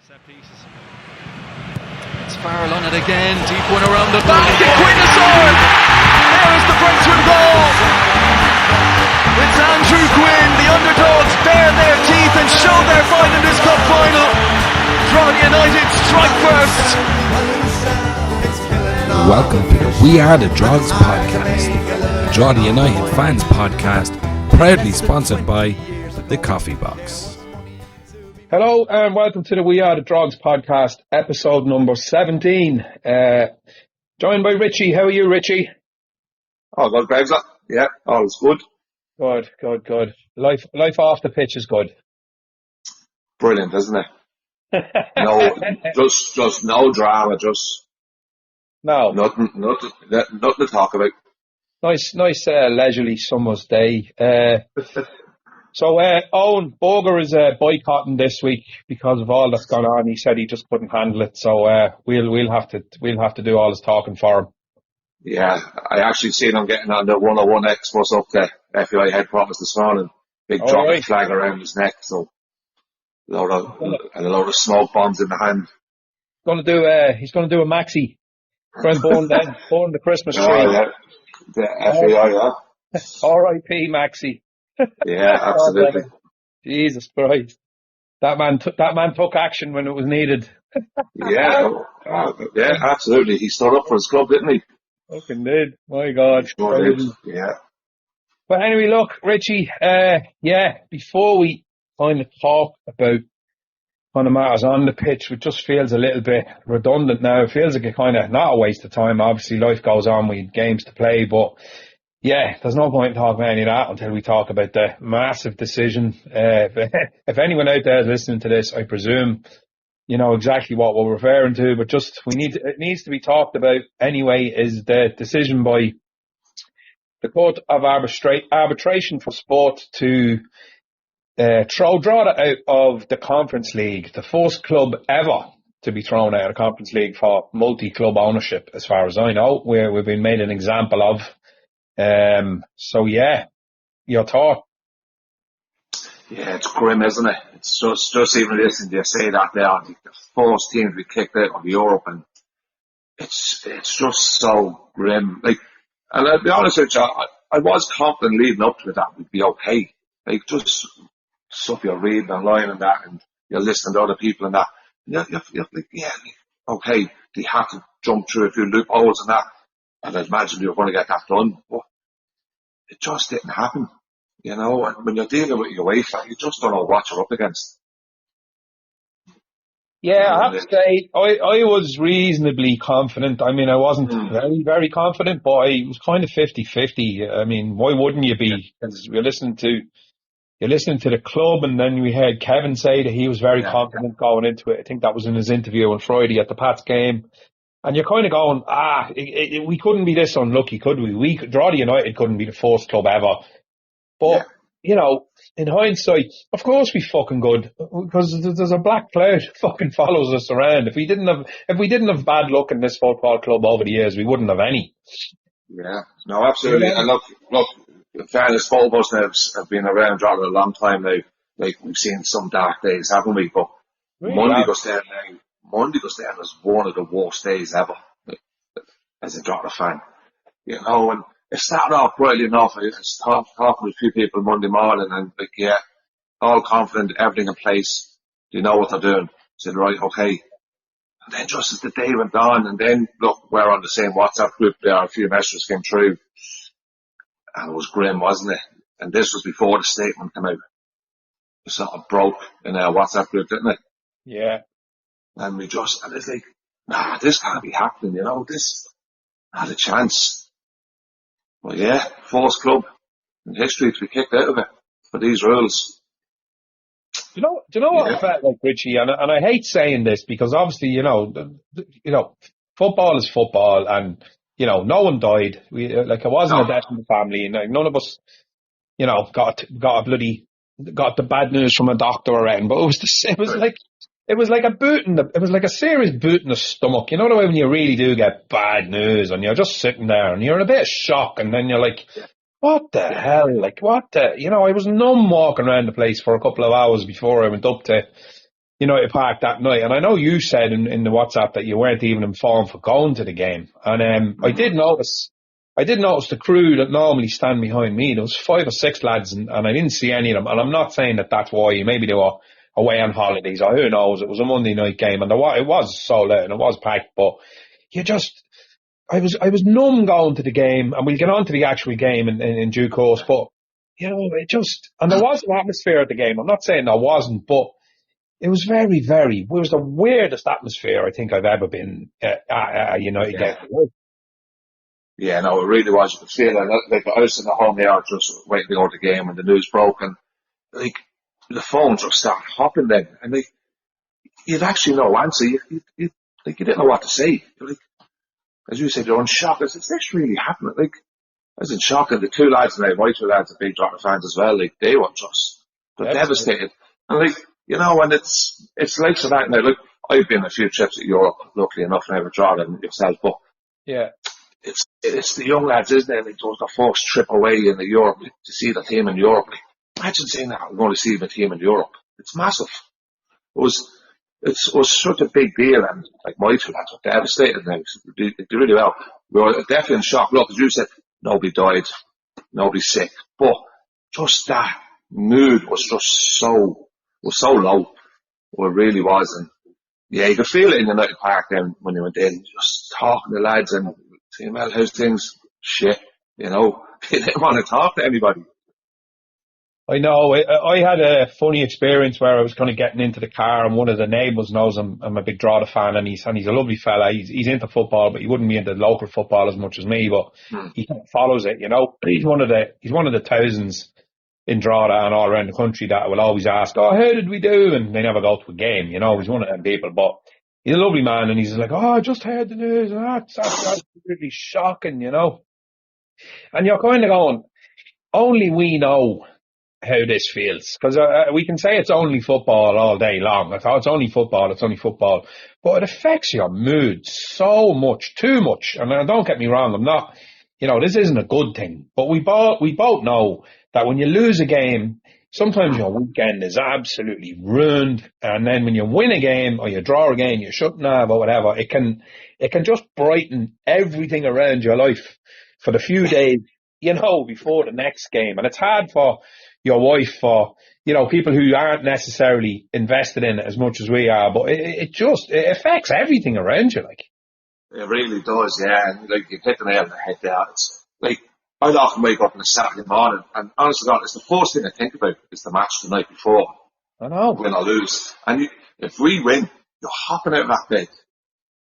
Set pieces. It's Farrell on it again. Deep one around the basket. Quinn scored. There is the breakthrough goal. It's Andrew Quinn. The underdogs bare their teeth and show their fight in this cup final. Drogheda United strike first. Welcome to the We Are the Drogs podcast, the Drogheda United fans podcast, proudly sponsored by the Coffee Box. Hello and welcome to the We Are the Drogs podcast, episode number 17. Joined by Richie. How are you, Richie? Oh, good, Graves. Yeah, all is good. Good. Life off the pitch is good. Brilliant, isn't it? No, just no drama, nothing to talk about. Nice, leisurely summer's day. So Owen Boger is boycotting this week because of all that's gone on. He said he just couldn't handle it, so we'll have to do all his talking for him. Yeah, I actually seen him getting on the 101X bus up to FAI headquarters this morning. Big dropping flag around his neck, so a load of smoke bombs in the hand. He's gonna do a maxi. Try and burn the Christmas tree. Oh, yeah. The FAI, yeah. R.I.P. Maxi. Yeah, absolutely. Jesus Christ. That man took action when it was needed. Yeah, absolutely. He stood up for his club, didn't he? Fucking did. My God. Sure did. Yeah. But anyway, look, Richie, before we kind of talk about kind of matters on the pitch, it just feels a little bit redundant now. It feels like a kind of, not a waste of time. Obviously, life goes on, we have games to play, but yeah, there's no point in talking about any of that until we talk about the massive decision. If anyone out there is listening to this, I presume you know exactly what we're referring to, but just it needs to be talked about anyway, is the decision by the Court of Arbitration for Sport to throw Drogheda out of the Conference League, the first club ever to be thrown out of the Conference League for multi-club ownership, as far as I know, where we've been made an example of. So yeah, your thought? Yeah, it's grim, isn't it? It's just even listening to you say that there, the first team to be kicked out of Europe, and it's just so grim. Like, and I'll be honest with you, I was confident leading up to it that we'd be okay. Like, just stuff you're reading online and that, and you're listening to other people and that. You're like, yeah, okay, they had to jump through a few loopholes and that. And I'd imagine you were going to get that done, but it just didn't happen, you know. And when you're dealing with UEFA, you just don't know what you're up against. Yeah, I have to say, I was reasonably confident. I mean, I wasn't very, very confident, but I was kind of 50-50. I mean, why wouldn't you be? Because you're listening to the club, and then we heard Kevin say that he was very confident going into it. I think that was in his interview on Friday at the Pats game. And you're kind of going, we couldn't be this unlucky, could we? Drogheda United couldn't be the first club ever. But, you know, in hindsight, of course we fucking good, because there's a black cloud fucking follows us around. If we didn't have bad luck in this football club over the years, we wouldn't have any. Yeah, no, absolutely. And look, in fairness, both of us have been around Drogheda a long time now. Like, we've seen some dark days, haven't we? But Monday goes down as one of the worst days ever, as a Drogheda fan. You know, and it started off brightly enough. I was talking with a few people Monday morning, and like, yeah, all confident, everything in place. They know what they're doing. Said, right, okay. And then just as the day went on, and then look, we're on the same WhatsApp group there, a few messages came through, and it was grim, wasn't it? And this was before the statement came out. It sort of broke in our WhatsApp group, didn't it? Yeah. And it's like, nah, this can't be happening, you know, this had a chance. Well, yeah, first club in history to be kicked out of it for these rules. Do you know what I felt like, Richie? And I hate saying this because obviously, you know, football is football, and, you know, no one died. It wasn't a death in the family, and none of us, you know, got the bad news from a doctor or anything, but it was like a boot it was like a serious boot in the stomach. You know the way when you really do get bad news and you're just sitting there and you're in a bit of shock, and then you're like, what the hell? Like, what the, you know, I was numb walking around the place for a couple of hours before I went up to United Park that night. And I know you said in the WhatsApp that you weren't even informed for going to the game. And I did notice the crew that normally stand behind me. There was 5 or 6 lads, and I didn't see any of them. And I'm not saying that that's why. Maybe they were away on holidays, or who knows. It was a Monday night game, and it was sold out and it was packed. But I was numb going to the game, and we'll get on to the actual game in due course. But and there was an atmosphere at the game. I'm not saying there wasn't, but it was very, it was the weirdest atmosphere I think I've ever been at a United game. Yeah, no, it really was. You could feel it. Like, I was sitting at home there just waiting to go to the game, and the news broke, and like the phone just started hopping then, and like you'd actually no answer. You didn't know what to say. You're like, as you said, you're in shock. Is this really happening? Like, I was in shock, and the 2 lads, and my 2 lads are big Drogheda fans as well. Like, they were just devastated. And like, and it's like so that now. Look, I've been a few trips to Europe, luckily enough, and I've Drogheda and yourself, but yeah. It's the young lads, isn't it? Like, it was the first trip away in Europe to see the team in Europe. Like, imagine saying that I'm going to see the team in Europe. It's massive. It was such a big deal, and like my 2 lads were devastated now. They did really well. We were definitely in shock. Look, as you said, nobody died, nobody's sick, but just that mood was just so low. It really was, and yeah, you could feel it in United Park then when you went in, just talking to the lads and saying, well, how's things? Shit, They didn't want to talk to anybody. I know. I had a funny experience where I was kind of getting into the car, and one of the neighbours knows I'm a big Drogheda fan, and he's a lovely fella. He's into football, but he wouldn't be into local football as much as me. But he kind of follows it, He's one of the thousands in Drogheda and all around the country that will always ask, "Oh, how did we do?" And they never go to a game. He's one of them people, but he's a lovely man, and he's like, "Oh, I just heard the news, and that's absolutely shocking," And you're kind of going, only we know how this feels, because we can say it's only football all day long. It's only football, but it affects your mood so much, too much. And don't get me wrong, I'm not, this isn't a good thing, but we both know that when you lose a game, sometimes your weekend is absolutely ruined, and then when you win a game or you draw a game you shouldn't have or whatever, it can just brighten everything around your life for the few days, before the next game. And it's hard for your wife, for, people who aren't necessarily invested in it as much as we are, but it affects everything around you, like. It really does, yeah. And like, you hit the nail on the head there. It's like, I'd often wake up on a Saturday morning, and honestly, God, it's the first thing I think about is the match the night before. I know. Win or lose. And if we win, you're hopping out of that bed.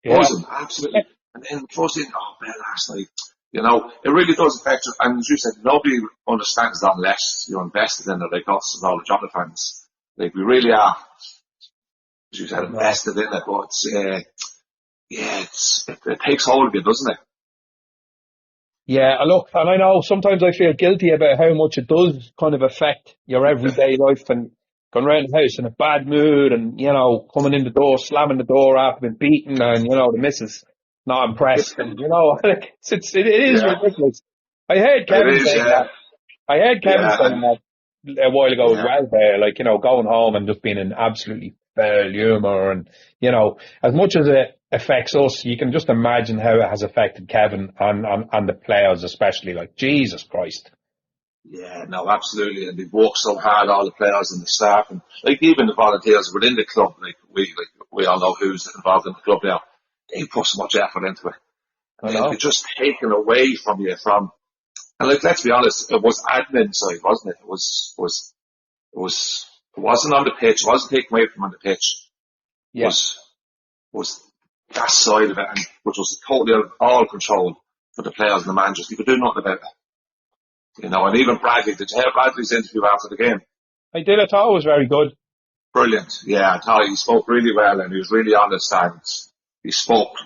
Yeah. Buzzing, absolutely. And then the first thing, man, last night. It really does affect you. And as you said, nobody understands that unless you're invested in it, like us and all the Drogheda fans. Like, we really are, as you said, invested in it. But it takes hold of you, doesn't it? Yeah, look, and I know sometimes I feel guilty about how much it does kind of affect your everyday life, and going around the house in a bad mood, and, coming in the door, slamming the door after being beaten, and, the missus not impressed, and, it is ridiculous. I heard Kevin saying that. I heard Kevin saying that a while ago as well there, like, going home and just being in absolutely foul humour, and, as much as it affects us, you can just imagine how it has affected Kevin and the players especially, like, Jesus Christ. Yeah, no, absolutely. And they've worked so hard, all the players and the staff, and like even the volunteers within the club, we all know who's involved in the club now. They put so much effort into it. And then it's just taken away from you and like, let's be honest, it was admin side, wasn't it? It wasn't on the pitch, it wasn't taken away from on the pitch. Yeah. It was that side of it, and which was totally out of all control for the players and the managers. You could do nothing about it. And even Bradley, did you hear Bradley's interview after the game? I did, I thought it was very good. Brilliant, yeah, I thought he spoke really well, and he was really honest, and he spoke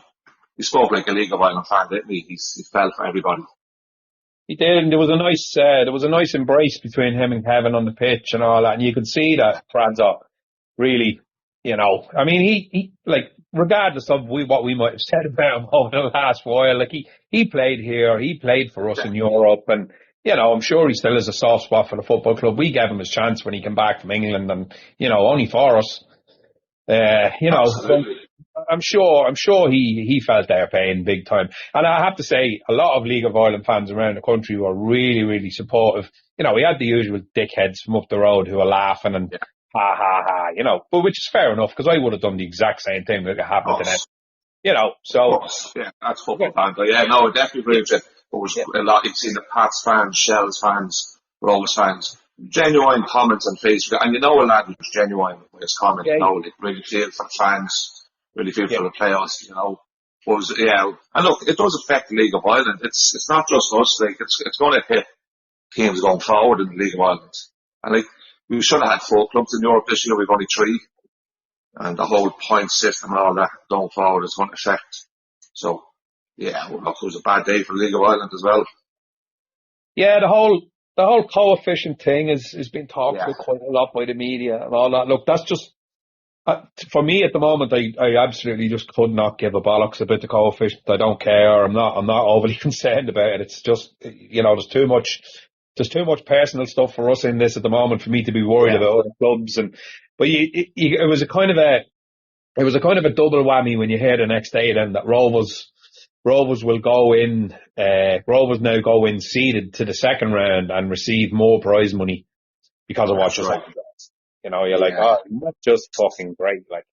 like a League of Ireland fan, didn't he? He felt for everybody. He did, and there was a nice embrace between him and Kevin on the pitch and all that, and you could see that Franzo really, I mean, he like, regardless of what we might have said about him over the last while, like, he played here, he played for us in Europe, and, I'm sure he still has a soft spot for the football club. We gave him his chance when he came back from England, and, only for us. Absolutely. I'm sure he felt their pain big time. And I have to say, a lot of League of Ireland fans around the country were really, really supportive. We had the usual dickheads from up the road who were laughing and Yeah. ha ha ha, but which is fair enough because I would have done the exact same thing that happened to them. Of course. Yeah, that's football fans. But yeah, no, I definitely agree with you. There was a lot, you've seen the Pats fans, Shells fans, Rovers fans, genuine comments on Facebook. And a lad who's genuine with his comment, they really feel for fans, really feel for the players, And look, it does affect the League of Ireland. It's not just us, it's going to hit teams going forward in the League of Ireland. And we should have had 4 clubs in Europe this year, we've only 3. And the whole point system and all that going forward is going to affect. So, yeah, look, it was a bad day for the League of Ireland as well. Yeah, the whole coefficient thing is being talked about quite a lot by the media and all that. Look, that's just for me at the moment. I absolutely just could not give a bollocks about the coefficient. I don't care. I'm not overly concerned about it. It's just there's too much personal stuff for us in this at the moment for me to be worried about other clubs. But it was a kind of a double whammy when you hear the next day then that Rovers will go in. Rovers now go in seeded to the second round and receive more prize money because of what just happened. You're like, oh, that's just fucking great. Like,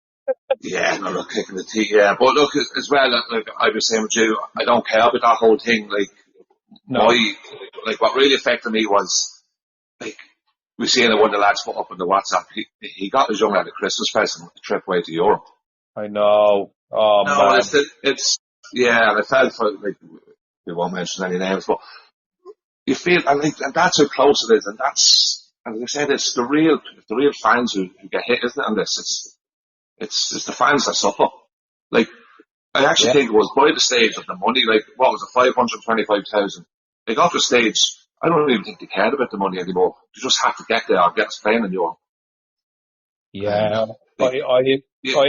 yeah, no, look, kicking the teeth. Yeah, but look as well. Like I was saying with you, I don't care about that whole thing. Like, what really affected me was like. We seen one of the lads put up on the WhatsApp. He got his young lad a Christmas present with the trip away to Europe. I know. Oh, no, man. It's I felt for, we won't mention any names, but you feel, and that's how close it is, and that's, as I said, it's the real fans who get hit, isn't it, on this? It's the fans that suffer. Like, I actually think it was by the stage of the money, what was it, 525,000. They got to the stage, I don't even think they cared about the money anymore. They just had to get there or get us playing in Europe. Yeah, I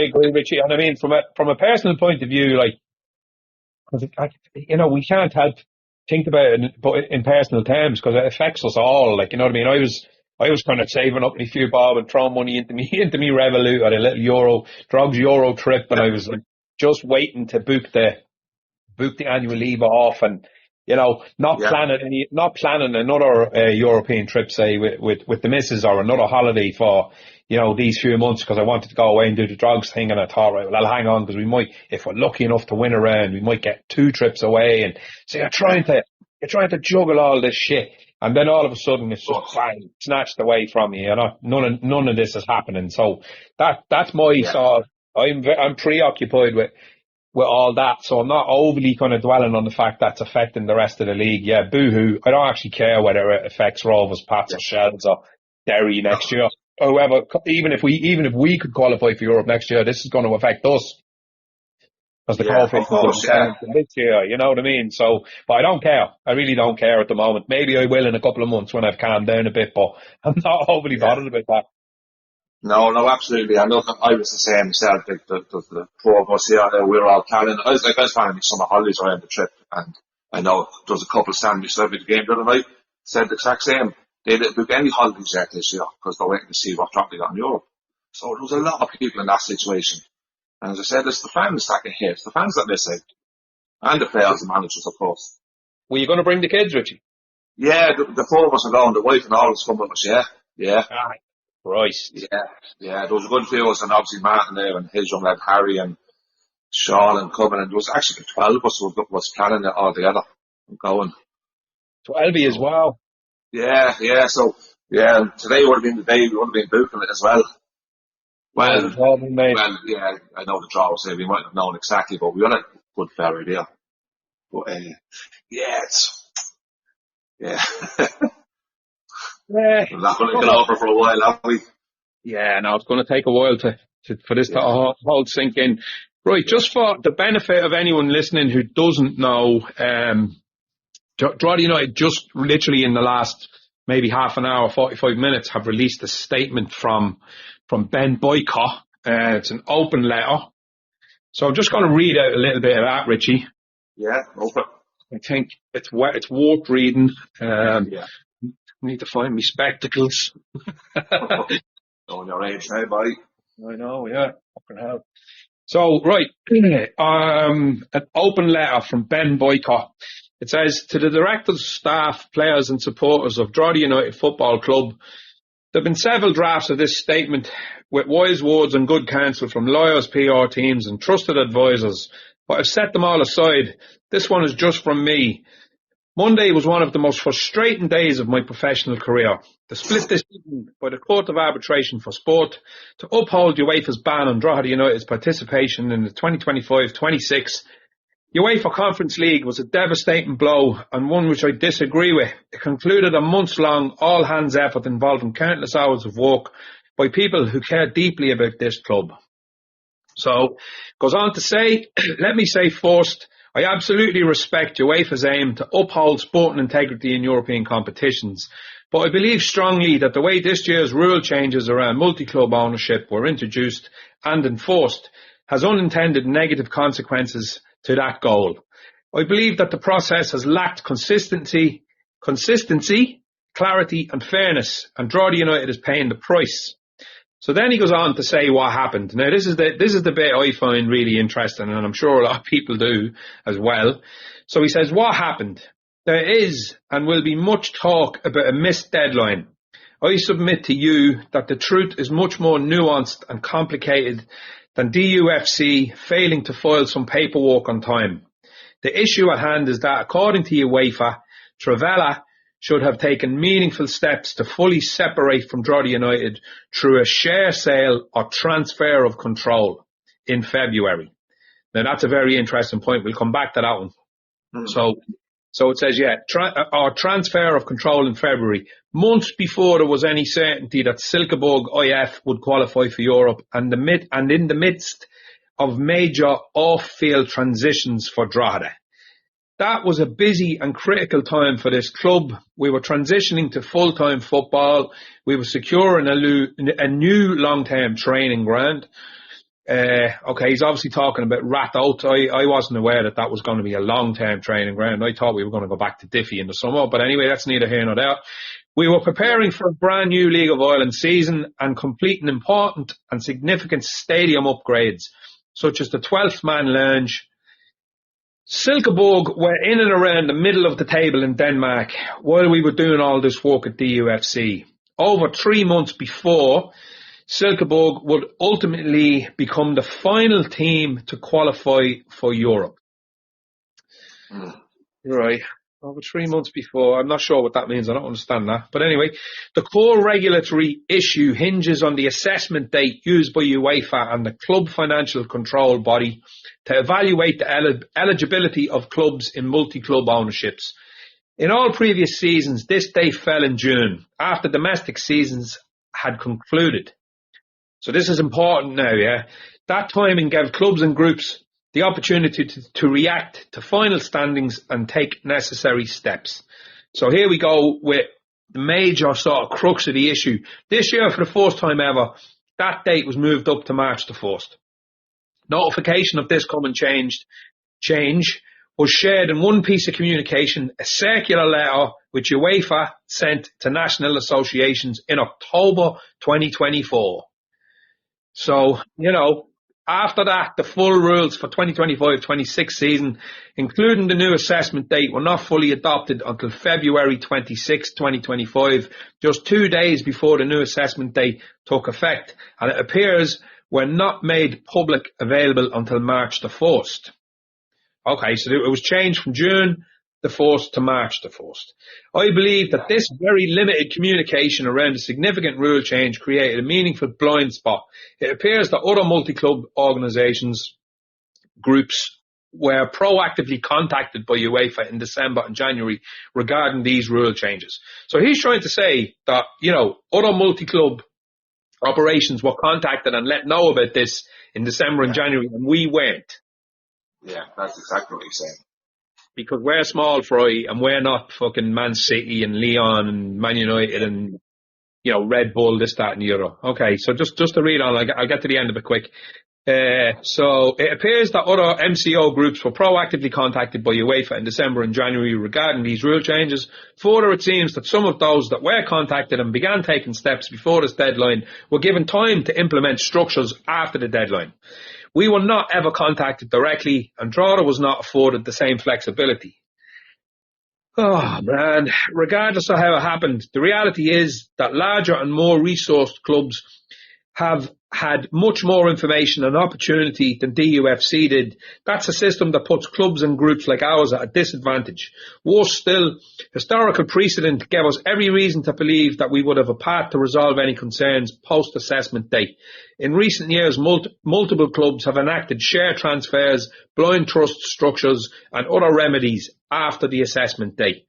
agree with you. And I mean, from a personal point of view, we can't help think about it in personal terms because it affects us all. Like, you know what I mean? I was kind of saving up my few bob and throwing money into me Revolut at a little Drogs Euro trip, and I was just waiting to book the annual leave off and. Not planning another European trip, say, with the missus or another holiday for, these few months because I wanted to go away and do the Drogs thing. And I thought, right, well, I'll hang on because we might, if we're lucky enough to win a round, we might get 2 trips away. And so you're trying to juggle all this shit. And then all of a sudden it's just bang, snatched away from you. None of this is happening. So that's my sort of, I'm preoccupied with all that, so I'm not overly kind of dwelling on the fact that's affecting the rest of the league. Yeah, boo-hoo. I don't actually care whether it affects Rovers, Pats or Shells or Derry next year. However, even if we could qualify for Europe next year, this is going to affect us. Because the coefficient down this year, you know what I mean? So, but I don't care. I really don't care at the moment. Maybe I will in a couple of months when I've calmed down a bit, but I'm not overly bothered about that. No, absolutely. I know I was the same myself. The 4 of us here, we were all planning. I was planning summer holidays around the trip, and I know there was a couple standing beside me at the game the other night, said the exact same. They didn't book any holidays yet this year because they're waiting to see what drop they got in Europe. So there was a lot of people in that situation. And as I said, it's the fans that get hit, it's the fans that miss out. And the players and managers, of course. Were you going to bring the kids, Richie? Yeah, the 4 of us are going, the wife and all is coming with us, yeah. Christ. Yeah, there was a good few of us, and obviously Martin there and his young lad Harry and Sean and coming, and there was actually 12 of us who was planning it all together and going. 12 as well? Yeah, so, today would have been the day we would have been booking it as well. Well, yeah, I know the draw was here, we might have known exactly, but we had a good fair idea. But, yeah. We're not going to get over for a while, have we? Yeah, no, it's going to take a while for this to all sink in. Right, just for the benefit of anyone listening who doesn't know, Drogheda United just literally in the last maybe half an hour, 45 minutes have released a statement from Ben Boycott. It's an open letter. So I'm just going to read out a little bit of that, Richie. Yeah, open. I think it's worth reading. Need to find me spectacles. On your age now, buddy. I know, yeah. Fucking hell. So, right, an open letter from Ben Boycott. It says, to the directors, staff, players and supporters of Drogheda United Football Club, there have been several drafts of this statement with wise words and good counsel from lawyers, PR teams and trusted advisors, but I've set them all aside. This one is just from me. Monday was one of the most frustrating days of my professional career. The split decision by the Court of Arbitration for Sport to uphold UEFA's ban on Drogheda United's participation in the 2025-26 UEFA Conference League was a devastating blow and one which I disagree with. It concluded a months-long all-hands effort involving countless hours of work by people who care deeply about this club. So, goes on to say, let me say first, I absolutely respect UEFA's aim to uphold sporting integrity in European competitions, but I believe strongly that the way this year's rule changes around multi-club ownership were introduced and enforced has unintended negative consequences to that goal. I believe that the process has lacked consistency, clarity and fairness, and Drogheda United is paying the price. So then he goes on to say what happened. Now this is the bit I find really interesting, and I'm sure a lot of people do as well. So he says, what happened? There is and will be much talk about a missed deadline. I submit to you that the truth is much more nuanced and complicated than DUFC failing to file some paperwork on time. The issue at hand is that, according to UEFA, Travella should have taken meaningful steps to fully separate from Drogheda United through a share sale or transfer of control in February. Now that's a very interesting point. We'll come back to that one. So it says, or transfer of control in February, months before there was any certainty that Silkeborg IF would qualify for Europe and in the midst of major off-field transitions for Drogheda. That was a busy and critical time for this club. We were transitioning to full-time football. We were securing a new long-term training ground. Okay, he's obviously talking about Rathout. I wasn't aware that was going to be a long-term training ground. I thought we were going to go back to Diffie in the summer. But anyway, that's neither here nor there. We were preparing for a brand new League of Ireland season and completing important and significant stadium upgrades, such as the 12th man lounge. Silkeborg were in and around the middle of the table in Denmark while we were doing all this work at DUFC. Over 3 months before, Silkeborg would ultimately become the final team to qualify for Europe. Right. Over 3 months before. I'm not sure what that means. I don't understand that. But anyway, the core regulatory issue hinges on the assessment date used by UEFA and the club financial control body to evaluate the eligibility of clubs in multi-club ownerships. In all previous seasons, this date fell in June, after domestic seasons had concluded. So this is important now, yeah? That timing gave clubs and groups the opportunity to react to final standings and take necessary steps. So here we go with the major sort of crux of the issue. This year, for the first time ever, that date was moved up to March the 1st. Notification of this common change was shared in one piece of communication, a circular letter which UEFA sent to national associations in October 2024. So, after that, the full rules for 2025-26 season, including the new assessment date, were not fully adopted until February 26, 2025, just 2 days before the new assessment date took effect, and it appears were not made public available until March the 1st. Okay, so it was changed from June the 1st to March the 1st. I believe that this very limited communication around a significant rule change created a meaningful blind spot. It appears that other multi-club organisations, groups, were proactively contacted by UEFA in December and January regarding these rule changes. So he's trying to say that, other multi-club operations were contacted and let know about this in December and January, and we weren't. Yeah, that's exactly what he's saying. Because we're small fry and we're not fucking Man City and Lyon and Man United and, Red Bull, this, that and the other. Okay, so just to read on, I'll get to the end of it quick. So it appears that other MCO groups were proactively contacted by UEFA in December and January regarding these rule changes. Further, it seems that some of those that were contacted and began taking steps before this deadline were given time to implement structures after the deadline. We were not ever contacted directly, and Drogheda was not afforded the same flexibility. Oh man, regardless of how it happened, the reality is that larger and more resourced clubs have had much more information and opportunity than DUFC did. That's a system that puts clubs and groups like ours at a disadvantage. Worse still, historical precedent gave us every reason to believe that we would have a path to resolve any concerns post-assessment date. In recent years, multiple clubs have enacted share transfers, blind trust structures and other remedies after the assessment date.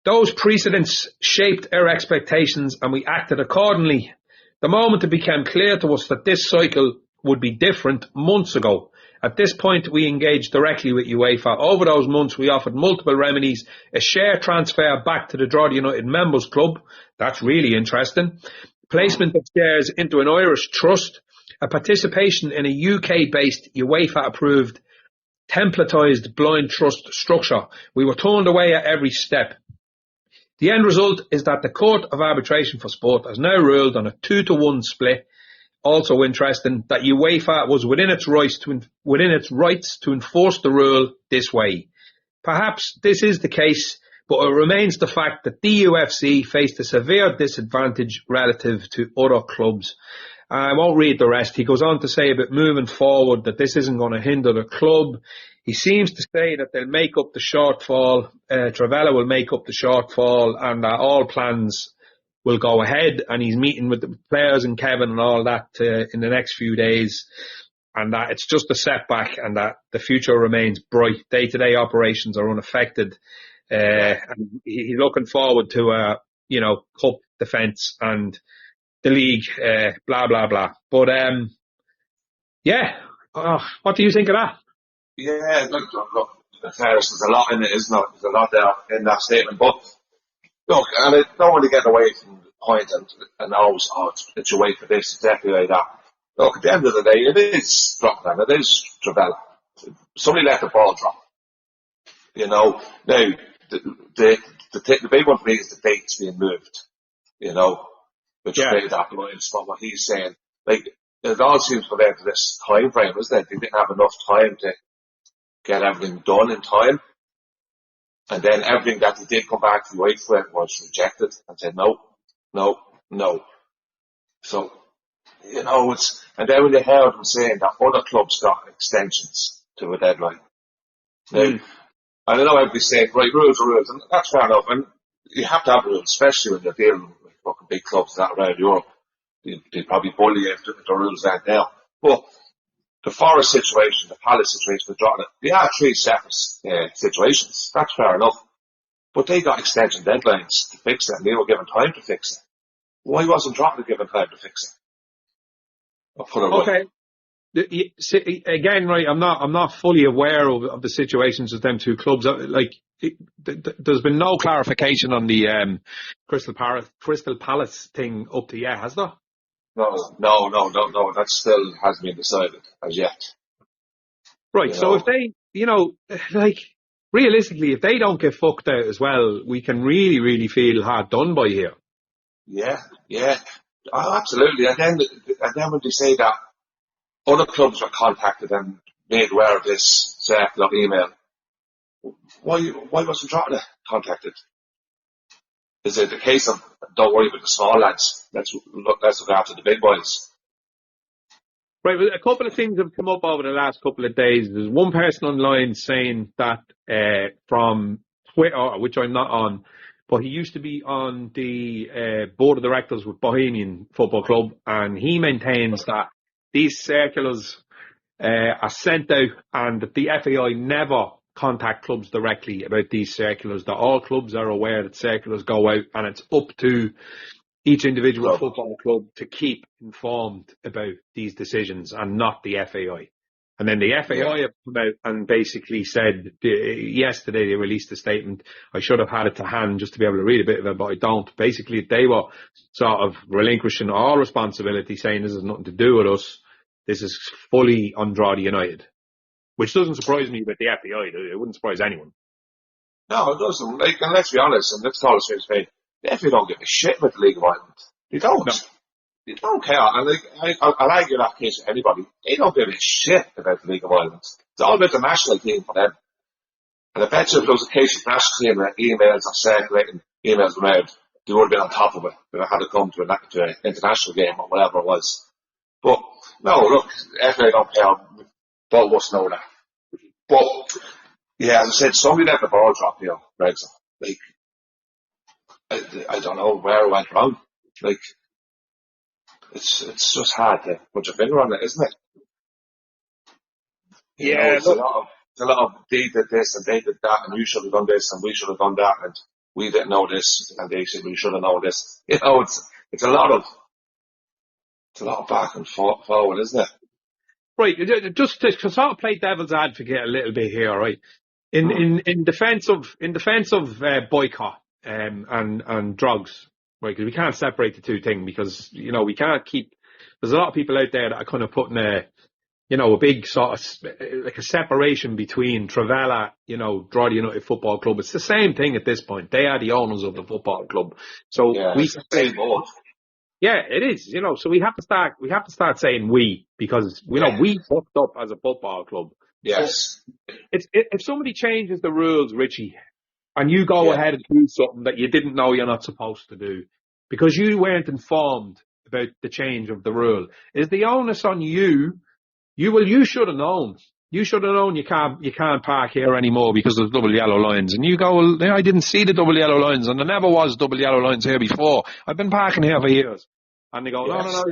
Those precedents shaped our expectations and we acted accordingly. The moment it became clear to us that this cycle would be different months ago. At this point, we engaged directly with UEFA. Over those months, we offered multiple remedies, a share transfer back to the Drogheda United Members Club. That's really interesting. Placement of shares into an Irish trust, a participation in a UK-based UEFA-approved templatised blind trust structure. We were turned away at every step. The end result is that the Court of Arbitration for Sport has now ruled on a 2-to-1 split. Also interesting that UEFA was within its rights to enforce the rule this way. Perhaps this is the case, but it remains the fact that the UFC faced a severe disadvantage relative to other clubs. I won't read the rest. He goes on to say about moving forward that this isn't going to hinder the club. He seems to say that they'll make up the shortfall, Travella will make up the shortfall and that all plans will go ahead, and he's meeting with the players and Kevin and all that in the next few days, and that it's just a setback and that the future remains bright. Day-to-day operations are unaffected. And he's looking forward to cup defence and the league, blah, blah, blah. But, what do you think of that? Yeah, look, there's a lot in it, isn't there? There's a lot there in that statement. But, look, and I don't want to get away from the point and always, it's your way for this, exactly like that. Look, at the end of the day, it is Drogheda, it is Travella. Somebody let the ball drop. Now, the big one for me is the dates being moved, which made that lines from what he's saying. Like, it all seems to relate to this time frame, isn't it? They didn't have enough time to get everything done in time. And then everything that they did come back to the UEFA was rejected and said no. So, and then when they heard them saying that other clubs got extensions to a deadline. Now, I know everybody's saying, right, rules are rules, and that's fair enough. And you have to have rules, especially when you're dealing with fucking big clubs that around Europe. They probably bully you if the rules aren't there. But the Forest situation, the Palace situation, the Drogheda, they are three separate situations. That's fair enough. But they got extension deadlines to fix it, and they were given time to fix it. Why wasn't Drogheda given time to fix it? I'll put it right. Again, right, I'm not fully aware of the situations of them two clubs. There's been no clarification on the Crystal Palace thing up to yet, has there? No. That still hasn't been decided as yet. Right. So if they, realistically, if they don't get fucked out as well, we can really, really feel hard done by here. Yeah. Oh, absolutely. And then when they say that other clubs were contacted and made aware of this circular email, why wasn't Drogheda contacted? Is it a case of don't worry about the small lads, let's look after the big boys? Right, well, a couple of things have come up over the last couple of days. There's one person online saying that from Twitter, which I'm not on, but he used to be on the board of directors with Bohemian Football Club, and he maintains that these circulars are sent out and that the FAI never contact clubs directly about these circulars, that all clubs are aware that circulars go out and it's up to each individual football club to keep informed about these decisions and not the FAI. And then the FAI have come out and basically said, yesterday they released a statement. I should have had it to hand just to be able to read a bit of it, but I don't. Basically, they were sort of relinquishing all responsibility, saying this has nothing to do with us. this is fully on Drogheda United, which doesn't surprise me with the FAI. It wouldn't surprise anyone. No, it doesn't. Like, and let's be honest, and let's call it straight away. The FA don't give a shit about the League of Ireland. They don't. No. They don't care. And like, I'll argue that case with anybody. They don't give a shit about the League of Ireland. It's all about the national team for them. And I bet you if there was a case of national team and emails are circulating, emails were made, they would have been on top of it if it had to come to an international game or whatever it was. But, no, look, FA don't care. Both of us know that. But, yeah, as I said, somebody let the ball drop here, Gregson. Like, I don't know where it went wrong. Like, it's just hard to put your finger on it, isn't it? You know, it's a lot of they did this and they did that and you should have done this and we should have done that and we didn't know this and they said we should have known this. You know, it's a lot of back and forward, isn't it? Right, just to sort of play devil's advocate a little bit here, right? In defence of boycott and drugs, right? Because we can't separate the two things because we can't keep. There's a lot of people out there that are kind of putting a big sort of like a separation between Travella, Drogheda United Football Club. It's the same thing at this point. They are the owners of the football club, so we can say both. Yeah, it is. So we have to start saying we because we fucked up as a football club. Yes. If somebody changes the rules, Richie, and you go ahead and do something that you didn't know you're not supposed to do because you weren't informed about the change of the rule, is the onus on you? You should have known. You should have known you can't park here anymore because there's double yellow lines. And you go, well, I didn't see the double yellow lines and there never was double yellow lines here before. I've been parking here for years. And they go, no,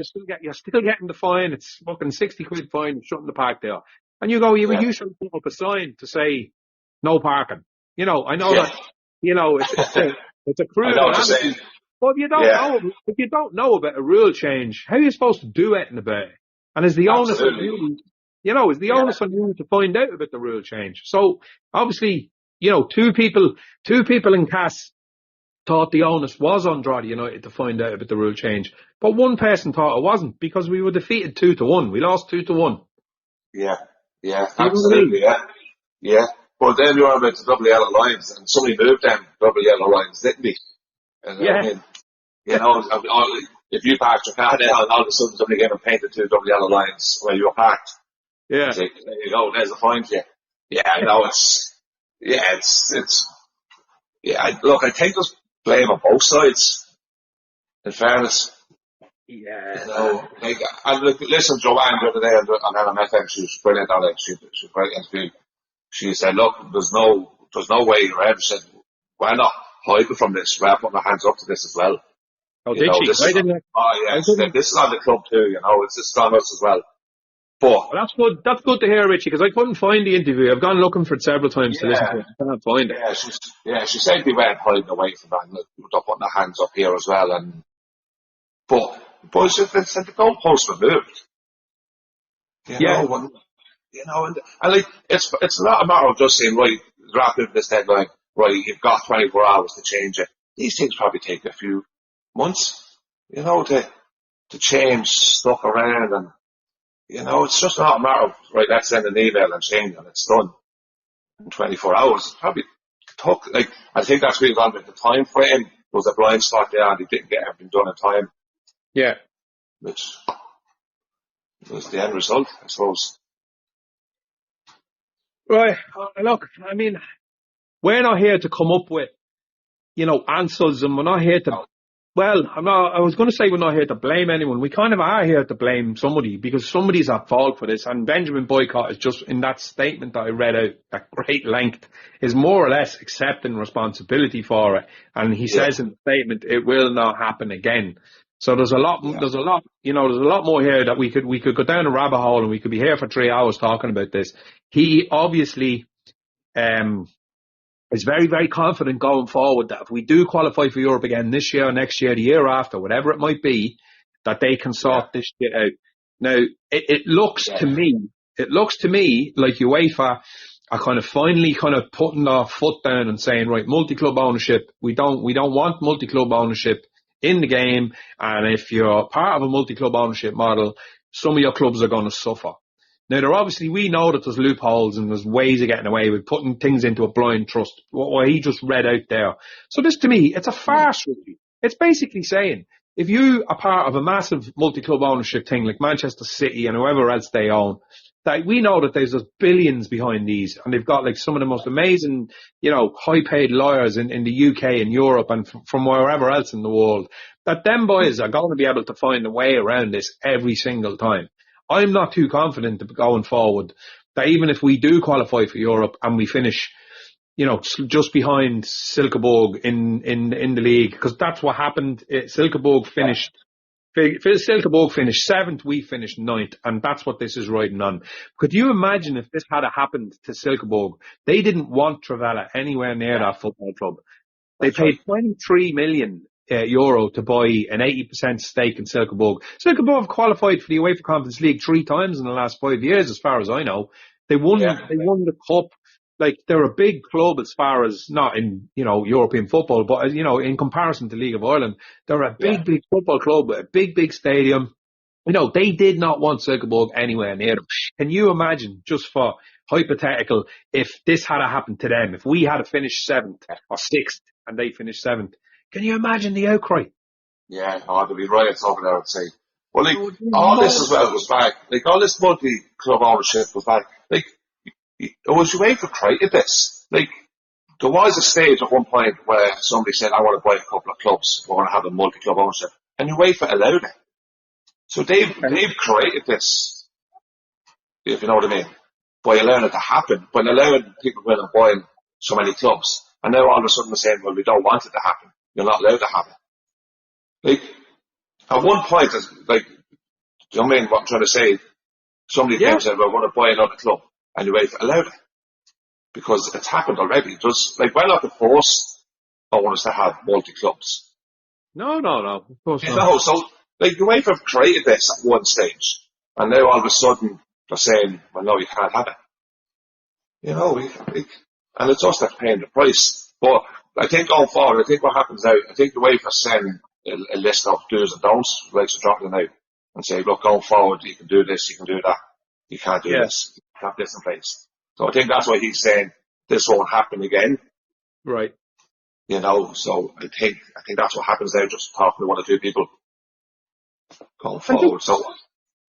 you're still getting the fine. It's fucking 60 quid fine. You shouldn't have parked there. And you go, you should put up a sign to say no parking. I know that, it's a cruel analogy. But if you don't know about a rule change, how are you supposed to do anything about it? And is the onus on you to find out about the rule change? So obviously, two people in Cass thought the onus was on Drogheda United to find out about the rule change, but one person thought it wasn't because we were defeated 2-1. We lost 2-1. Yeah, absolutely, yeah. But then you were about the double yellow lines, and somebody moved them double yellow lines, didn't they? And, if you parked your car there and all of a sudden somebody came and painted two double yellow lines where you were parked. Yeah. It's like, there you go, there's a fine for you. Yeah, I know look, I think there's blame on both sides, in fairness. Yeah. Listen, Joanne the other day on LMFM, she was brilliant on it. She was a great interview. She said, look, there's no way you're ever said, we're not hiding from this, we're putting our hands up to this as well. Oh, did she? This is on the club too, it's just on us as well. But that's good. That's good to hear, Richie, because I couldn't find the interview. I've gone looking for it several times to listen to it. I can't find it. She said they weren't hiding away from that. They're putting their hands up here as well. But boys, the goalposts were moved. And like it's not a matter of just saying, right, wrap up this deadline. Right, you've got 24 hours to change it. These things probably take a few months, to change stuff around, and it's just not a matter of right. Let's send an email and change, and it's done in 24 hours. It probably took I think that's really gone with the time frame. Was a blind spot there, and they didn't get everything done in time. Yeah, which was the end result, I suppose. Right, look, I mean, we're not here to come up with, answers, and we're not here to. Well, I was going to say we're not here to blame anyone. We kind of are here to blame somebody because somebody's at fault for this. And Benjamin Boycott is just in that statement that I read out at great length is more or less accepting responsibility for it. And he says in the statement, it will not happen again. So there's a lot more here that we could go down a rabbit hole and we could be here for 3 hours talking about this. He obviously, is very, very confident going forward that if we do qualify for Europe again this year, next year, the year after, whatever it might be, that they can sort this shit out. Now, it looks to me like UEFA are kind of finally kind of putting their foot down and saying, right, multi-club ownership, we don't want multi-club ownership in the game, and if you're part of a multi-club ownership model, some of your clubs are going to suffer. Now, we know that there's loopholes and there's ways of getting away with putting things into a blind trust, what he just read out there. So this, to me, it's a farce, really. It's basically saying, if you are part of a massive multi-club ownership thing like Manchester City and whoever else they own, that we know that there's billions behind these, and they've got like some of the most amazing, high-paid lawyers in the UK and Europe and from wherever else in the world, that them boys are going to be able to find a way around this every single time. I'm not too confident going forward that even if we do qualify for Europe and we finish, just behind Silkeborg in the league, because that's what happened. Silkeborg finished 7th, we finished 9th, and that's what this is riding on. Could you imagine if this had happened to Silkeborg? They didn't want Travella anywhere near that football club. They paid 23 million euro to buy an 80% stake in Silkeborg. Silkeborg have qualified for the UEFA Conference League 3 times in the last 5 years, as far as I know. They won the cup. Like, they're a big club as far as, not in, European football, but, in comparison to League of Ireland, they're a big football club with a big stadium. They did not want Silkeborg anywhere near them. Can you imagine, just for hypothetical, if this had happened to them, if we had finished 7th or 6th and they finished 7th, can you imagine the outcry? Yeah, there'd be riots over there, I'd say. Well, all this as well was back. All this multi-club ownership was back. It was UEFA created this. There was a stage at one point where somebody said, I want to buy a couple of clubs. We're going to have a multi-club ownership. And UEFA allowed it. So they've created this, if you know what I mean, by allowing it to happen, by allowing people to go and buy so many clubs. And now all of a sudden they're saying, well, we don't want it to happen. You're not allowed to have it. At one point, do you know what I mean, what I'm trying to say? Somebody came and said, well, I want to buy another club. And UEFA allowed it. Because it's happened already. We're not the force owners to have multi-clubs. No. Of course not. So, UEFA have created this at one stage. And now all of a sudden, they're saying, well, no, you can't have it. And it's us that's paying the price. But I think going forward, what happens now, I think the UEFA send a list of do's and don'ts, like to drop them out, and say, look, going forward, you can do this, you can do that. You can't do this. You have this in place. So I think that's why he's saying this won't happen again. Right. So I think that's what happens there, just talking to one or two people going forward. So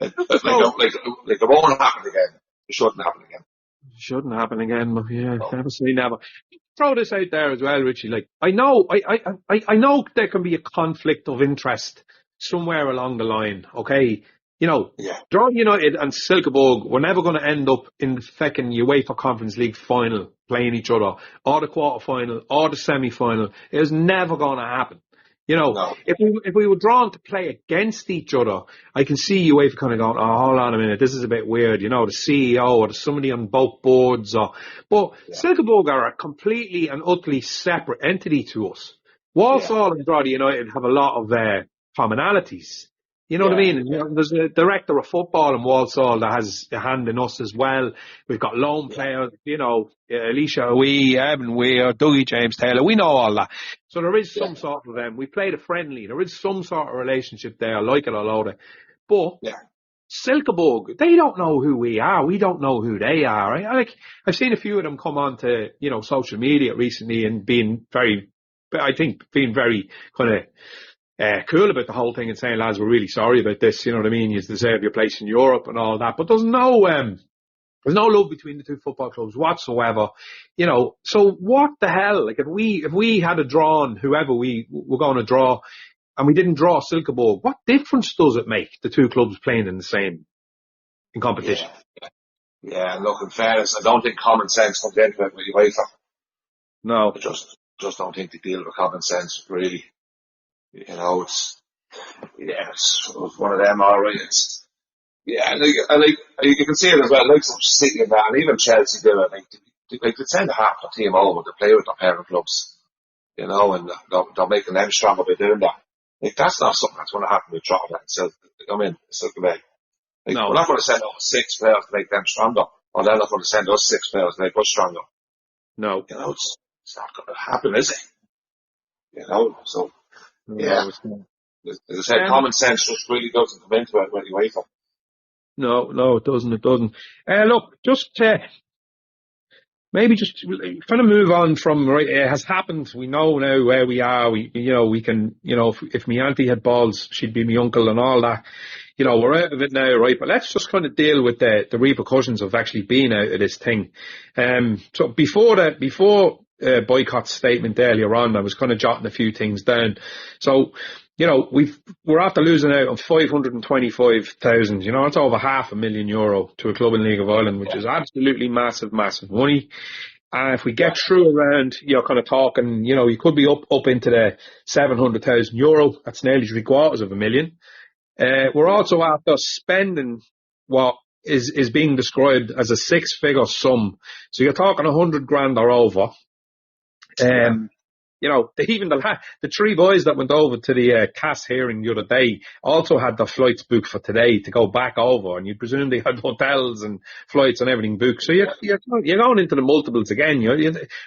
it won't happen again. It shouldn't happen again. Shouldn't happen again, but never say never. Throw this out there as well, Richie. I know there can be a conflict of interest somewhere along the line, okay? Drogheda United and Silkeborg were never going to end up in the fucking UEFA Conference League final playing each other, or the quarter-final, or the semi-final. It was never going to happen. No. If we were drawn to play against each other, I can see UEFA kind of going, oh, hold on a minute, this is a bit weird, the CEO or somebody on both boards. Silkeborg are a completely and utterly separate entity to us. Walsall and Drogheda United have a lot of commonalities. You know what I mean? There's a director of football in Walsall that has a hand in us as well. We've got loan players, Alicia Owie, Evan Weir, Dougie James Taylor. We know all that. So there is some sort of them. We played a friendly. There is some sort of relationship there, like it or load it. But Silkeborg, they don't know who we are. We don't know who they are. I've seen a few of them come on to, social media recently and being very kind of cool about the whole thing and saying, lads, we're really sorry about this, you know what I mean? You deserve your place in Europe and all that. But there's no love between the two football clubs whatsoever. So what the hell? If we had a drawn whoever we were going to draw and we didn't draw Silkeborg, what difference does it make the two clubs playing in competition? Yeah, look, in fairness, I don't think common sense comes into it with UEFA. No. I just don't think they deal with common sense, really. It's one of them, alright. You can see it as well, some City and that, and even Chelsea do it. They tend to have a team over to play with their parent clubs, and they're making them stronger by doing that. That's not something that's going to happen with Drogheda and Silkeborg. No. We're not going to send over 6 players to make them stronger, or they're not going to send us 6 players to make us stronger. No. It's not going to happen, is it? So. Yeah, as I said, common sense just really doesn't come into it with UEFA. No, it doesn't. Look, just maybe just kind of move on from, right, it has happened. We know now where we are. We can, if my auntie had balls, she'd be my uncle and all that. We're out of it now, right? But let's just kind of deal with the repercussions of actually being out of this thing. So before boycott statement earlier on, I was kind of jotting a few things down. So, we're after losing out on 525,000. It's over €500,000 to a club in League of Ireland, which is absolutely massive, massive money. And if we get through around, kind of talking, you could be up into the €700,000. That's nearly $750,000. We're also after spending what is being described as a six-figure sum. So you're talking 100 grand or over. Even the three boys that went over to the CAS hearing the other day also had their flights booked for today to go back over, and you presume they had hotels and flights and everything booked. So you're going into the multiples again.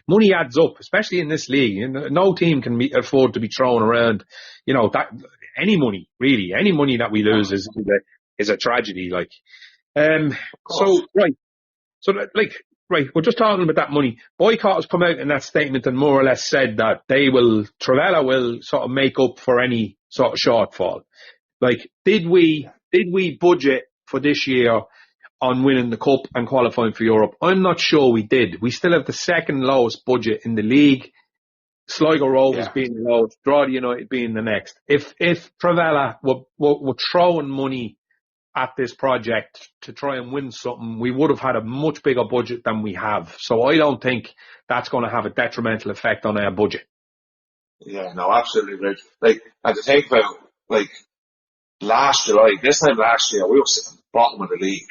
Money adds up, especially in this league. No team can afford to be throwing around, that any money really. Any money that we lose is a tragedy. Right, we're just talking about that money. Boycott has come out in that statement and more or less said that Trivella will sort of make up for any sort of shortfall. Did we budget for this year on winning the cup and qualifying for Europe? I'm not sure we did. We still have the second lowest budget in the league. Sligo Rovers being the lowest, Drogheda United being the next. If Trivella were throwing money at this project to try and win something, we would have had a much bigger budget than we have. So I don't think that's going to have a detrimental effect on our budget. Yeah, no, absolutely right. And to think about, last year, this time last year, we were sitting bottom of the league.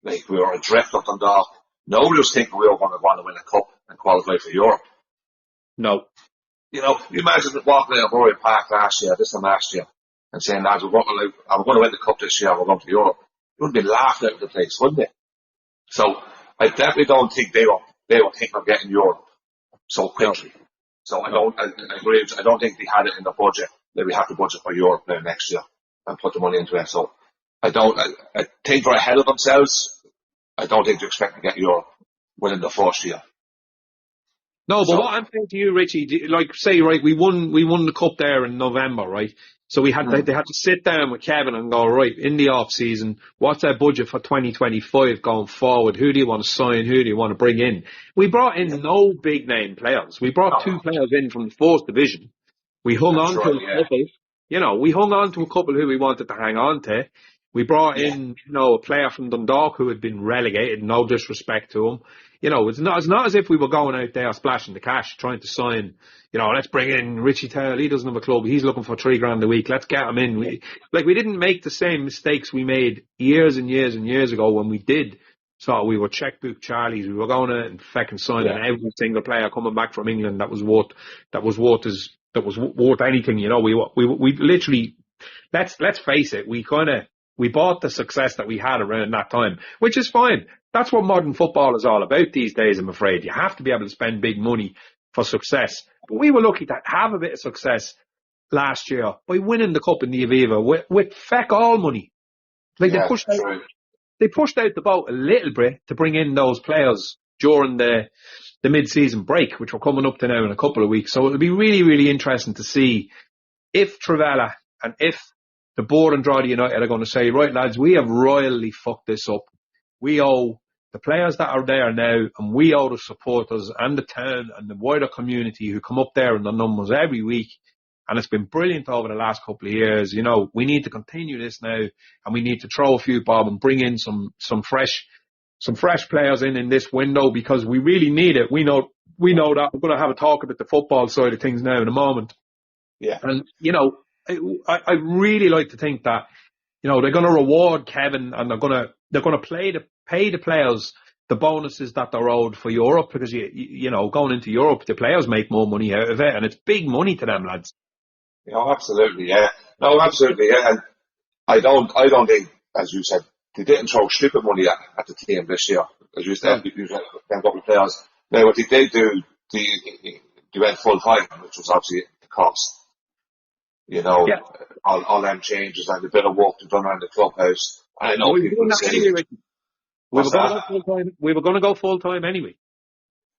We were adrift up on Dundalk. Nobody was thinking we were going to win a cup and qualify for Europe. No. You imagine walking out of Rory Park this time last year, and saying, lads, we're going to win the cup this year, we're going to Europe. You would have been laughed out of the place, wouldn't they? So I definitely don't think they were thinking of getting Europe so quickly. No. So I agree. I don't think they had it in the budget that we have to budget for Europe now next year and put the money into it. So I think they're ahead of themselves. I don't think they're expecting to get Europe within the first year. No, but what I'm saying to you, Richie, we won the cup there in November, right? So they had to sit down with Kevin and go, right, in the off season, what's our budget for 2025 going forward? Who do you want to sign? Who do you want to bring in? We brought in no big name players. We brought two players in from the fourth division. We hung on to a couple. We hung on to a couple who we wanted to hang on to. We brought in, a player from Dundalk who had been relegated, no disrespect to him. It's not as if we were going out there splashing the cash, trying to sign, let's bring in Richie Taylor. He doesn't have a club. He's looking for $3,000 a week. Let's get him in. We didn't make the same mistakes we made years and years and years ago when we did. So we were checkbook Charlies. We were going out and fucking signing every single player coming back from England that was worth anything. We literally, let's face it, we bought the success that we had around that time, which is fine. That's what modern football is all about these days, I'm afraid. You have to be able to spend big money for success. But we were lucky to have a bit of success last year by winning the cup in the Aviva with feck all money. They pushed out the boat a little bit to bring in those players during the mid-season break, which we're coming up to now in a couple of weeks. So it'll be really, really interesting to see if Trivella and if the board and Drogheda United are going to say, right, lads, we have royally fucked this up. We owe the players that are there now, and we owe the supporters and the town and the wider community who come up there in the numbers every week. And it's been brilliant over the last couple of years. We need to continue this now, and we need to throw a few bob and bring in some fresh players in this window, because we really need it. We know that. We're going to have a talk about the football side of things now in a moment. Yeah. And, I really like to think that, they're going to reward Kevin, and they're going to pay the players the bonuses that they're owed for Europe, because going into Europe, the players make more money out of it, and it's big money to them, lads. Absolutely, yeah. No, absolutely, yeah. And I don't think, as you said, they didn't throw stupid money at the team this year. As you said, you had a couple of players. Now, what they did do, they went full time, which was obviously the cost. All them changes and a bit of work done around the clubhouse. I know We were people doing that say, anyway, Richie. We what's were going to that? go full time. We were going to go full time anyway.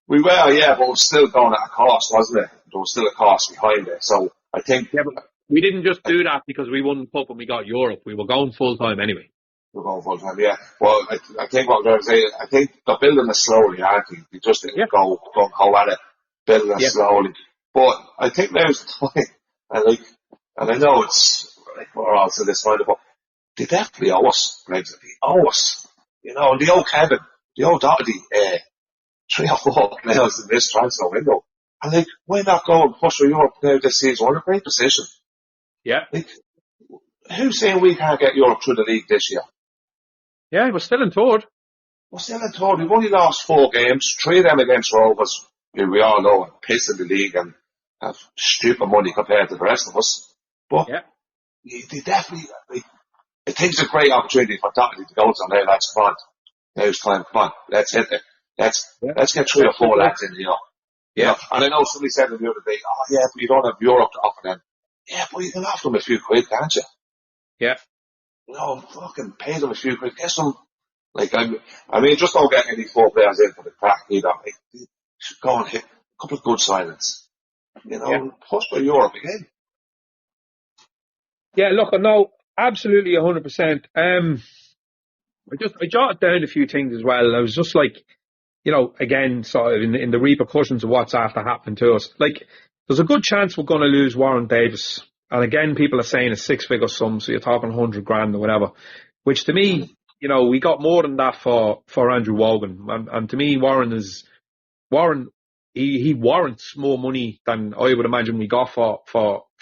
We were, yeah, but it was still going at a cost, wasn't it? There was still a cost behind it. So I think Yeah, but we didn't just do that because we won the cup and we got Europe. We were going full time anyway. we're going full time, yeah. Well, I think what I'm going to say, I think they're building it slowly, aren't they? They just didn't Yeah. go at it, building it Yeah. slowly. But I think now's the time, and I know it's, we're all to this kind of, but they definitely owe us, Greg. They owe us. You know, and the old Kevin, the old Doherty, 3 or 4 players in this transfer window. And why not go and push for Europe now this season? We're in a great position. Yeah. Who's saying we can't get Europe through the league this year? Yeah, we're still in third. We're still in third. We've only lost 4 games, 3 of them against Rovers, who we all know are pissing the league and have stupid money compared to the rest of us. But Yeah. they definitely, I think it's a great opportunity for Doherty to go to now, lads. Come on. Now's time. Come on. Let's hit it. Let's get 3 or 4 lads in here. You know? And I know somebody said the other day, oh yeah, but you don't have Europe to offer them. Yeah, but you can offer them a few quid, can't you? Yeah. You know, fucking pay them a few quid. Get some, just don't get any 4 players in for the crack either. You should go and hit a couple of good signings. You know, push for Europe again. Yeah, look, no, absolutely 100%. I jotted down a few things as well. I was just like, again, sort of in the repercussions of what's after happening to us. Like, there's a good chance we're going to lose Warren Davis. And again, people are saying a 6-figure sum, so you're talking 100 grand or whatever. Which to me, we got more than that for Andrew Wogan. And to me, Warren, he warrants more money than I would imagine we got for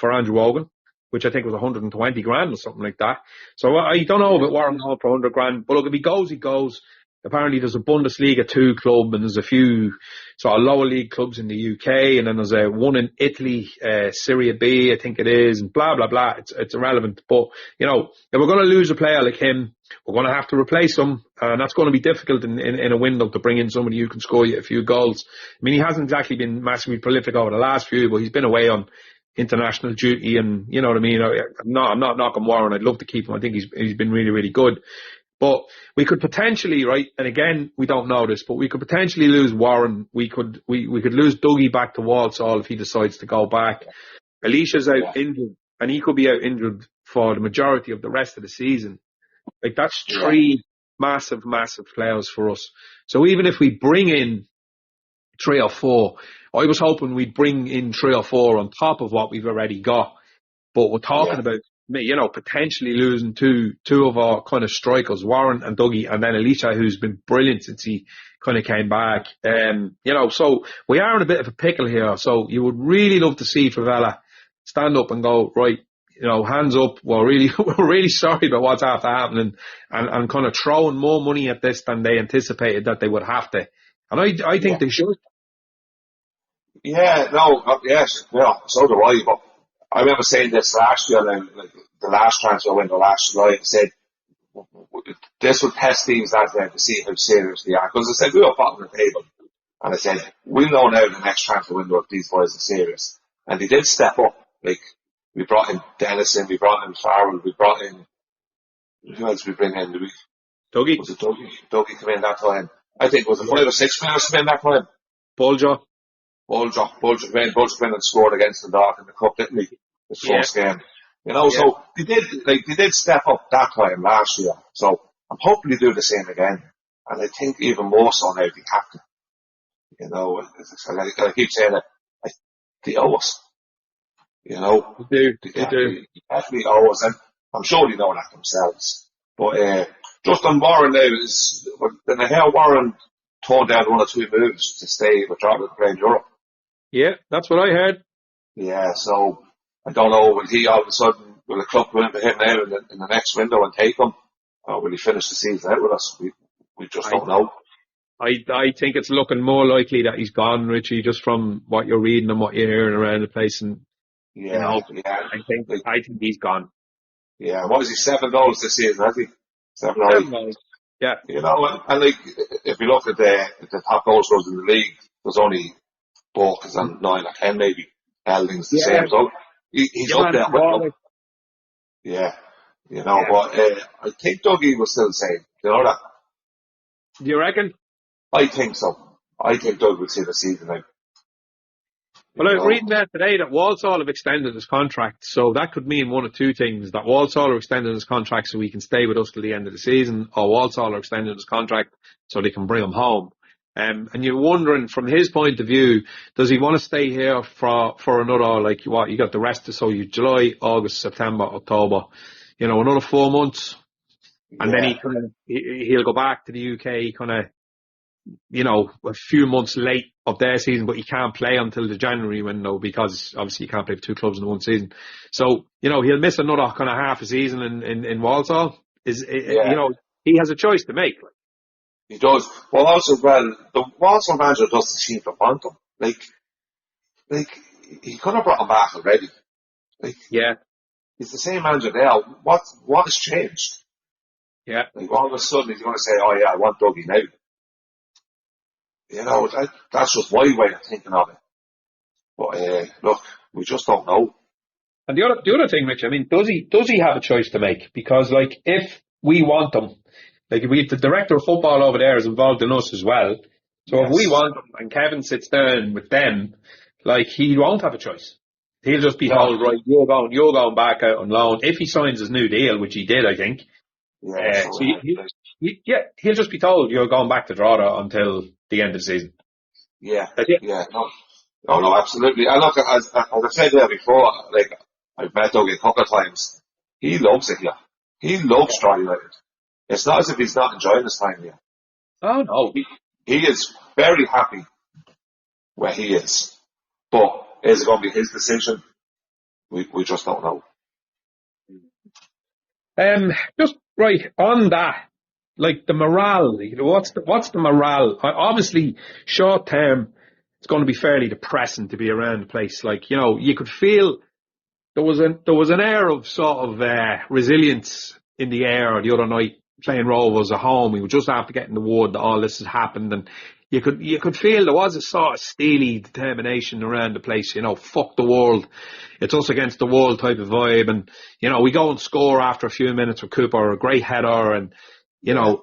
Andrew Wogan, which I think was 120 grand or something like that. So I don't know about Warren Hall for 100 grand, but look, if he goes, he goes. Apparently there's a Bundesliga 2 club and there's a few sort of lower league clubs in the UK and then there's one in Italy, Serie B, I think it is, and blah, blah, blah. It's irrelevant. But, if we're going to lose a player like him, we're going to have to replace him. And that's going to be difficult in a window to bring in somebody who can score you a few goals. I mean, he hasn't exactly been massively prolific over the last few, but he's been away on international duty and, you know what I mean? I'm not knocking Warren. I'd love to keep him. I think he's been really, really good. But we could potentially, right, and again, we don't know this, but we could potentially lose Warren. We could lose Dougie back to Walsall if he decides to go back. Alicia's out injured, and he could be out injured for the majority of the rest of the season. Like, that's 3 massive, massive players for us. So even if we bring in 3 or 4, I was hoping we'd bring in 3 or 4 on top of what we've already got. But we're talking about, potentially losing two of our kind of strikers, Warren and Dougie, and then Alicia, who's been brilliant since he kind of came back. So we are in a bit of a pickle here. So you would really love to see Travella stand up and go, right, hands up. We're really sorry about what's after happening and kind of throwing more money at this than they anticipated that they would have to. And I think they should. Yeah, yes, so do I. But I remember saying this last year, the last transfer window last July, and said this would test these lads there to see how serious they are. Because I said we were bottom of the table, and I said we'll know now the next transfer window if these boys are serious. And they did step up. Like, we brought in Dennison, we brought in Farrell, we brought in, who else we bring in? Dougie. Was it Dougie? Dougie came in that time. I think it was 5 or 6 players came in that time. Bulger came in and scored against the Dark in the Cup, didn't he? His first game. So they did step up that time last year. So I'm hoping they do the same again. And I think even more so now they have to. I keep saying it, they owe us. They definitely owe us, and I'm sure they know that themselves. But just on Warren now, then I hear Warren turned down 1 or 2 moves to stay with Drogs and play in Europe. Yeah, that's what I heard. Yeah, so I don't know, will he all of a sudden, will the club go in for him now in the next window and take him? Or will he finish the season out with us? We just don't know. I think it's looking more likely that he's gone, Richie, just from what you're reading and what you're hearing around the place. And I think he's gone. Yeah, what is he, 7 goals this season, has he? 7 or 8 goals. Yeah. And if you look at the top goal scorers in the league, there's only Borkes and 9 or 10 maybe. Elding's the same. So he's up there with them. Yeah. You know, but I think Dougie will still say, you know that? Do you reckon? I think so. I think Doug will see the season out. Well, I was reading that today that Walsall have extended his contract, so that could mean one of two things: that Walsall are extending his contract so he can stay with us till the end of the season, or Walsall are extending his contract so they can bring him home. And you're wondering, from his point of view, does he want to stay here for another, like, what, you got the rest of, so you July, August, September, October, you know, another 4 months, and then he'll go back to the UK kind of, you know, a few months late of their season, but he can't play until the January window because obviously you can't play for two clubs in one season. So, you know, he'll miss another kind of half a season in Walsall. You know, he has a choice to make. He does. Well, also, the Walsall manager doesn't seem to want him. Like, he could have brought him back already. Like, yeah. He's the same manager now. What has changed? Yeah. Like, all of a sudden he's going to say, oh yeah, I want Dougie now. You know, that's just my way of thinking of it. But look, we just don't know. And the other thing, Rich, I mean, does he have a choice to make? Because, like, if we want him, like, the director of football over there is involved in us as well. So if we want him and Kevin sits down with them, like, he won't have a choice. He'll just be told, right, you're going back out on loan. If he signs his new deal, which he did, I think. He'll just be told you're going back to Drogheda until the end of the season. Yeah. No, absolutely. And look, as I said there before, like, I've met Dougie a couple of times. He loves it here. He loves Drogheda United. It's not as if he's not enjoying his time here. Oh no. He is very happy where he is. But is it going to be his decision? We just don't know. Just right on that, like the morale. You know, what's the morale? Obviously, short term, it's going to be fairly depressing to be around the place. Like, you know, you could feel there was an air of sort of resilience in the air the other night playing Rovers at home. We were just after getting the word that all this has happened, and you could feel there was a sort of steely determination around the place. You know, fuck the world, it's us against the world type of vibe. And you know, we go and score after a few minutes with Cooper, a great header, and you know.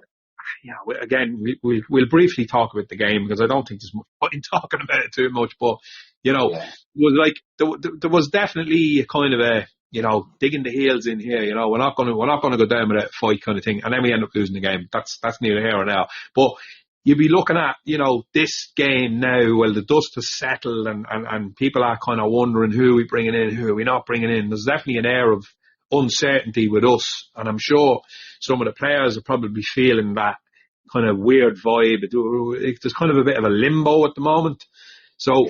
Yeah, again, we'll briefly talk about the game because I don't think there's much point talking about it too much. But you know, it was like there was definitely a kind of a, you know, digging the heels in here. You know, we're not going to go down with a fight kind of thing, and then we end up losing the game. That's neither here or now. But you'd be looking at, you know, this game now. Well, the dust has settled, and people are kind of wondering who are we bringing in, who are we not bringing in. There's definitely an air of uncertainty with us, and I'm sure some of the players are probably feeling that kind of weird vibe. There's kind of a bit of a limbo at the moment. So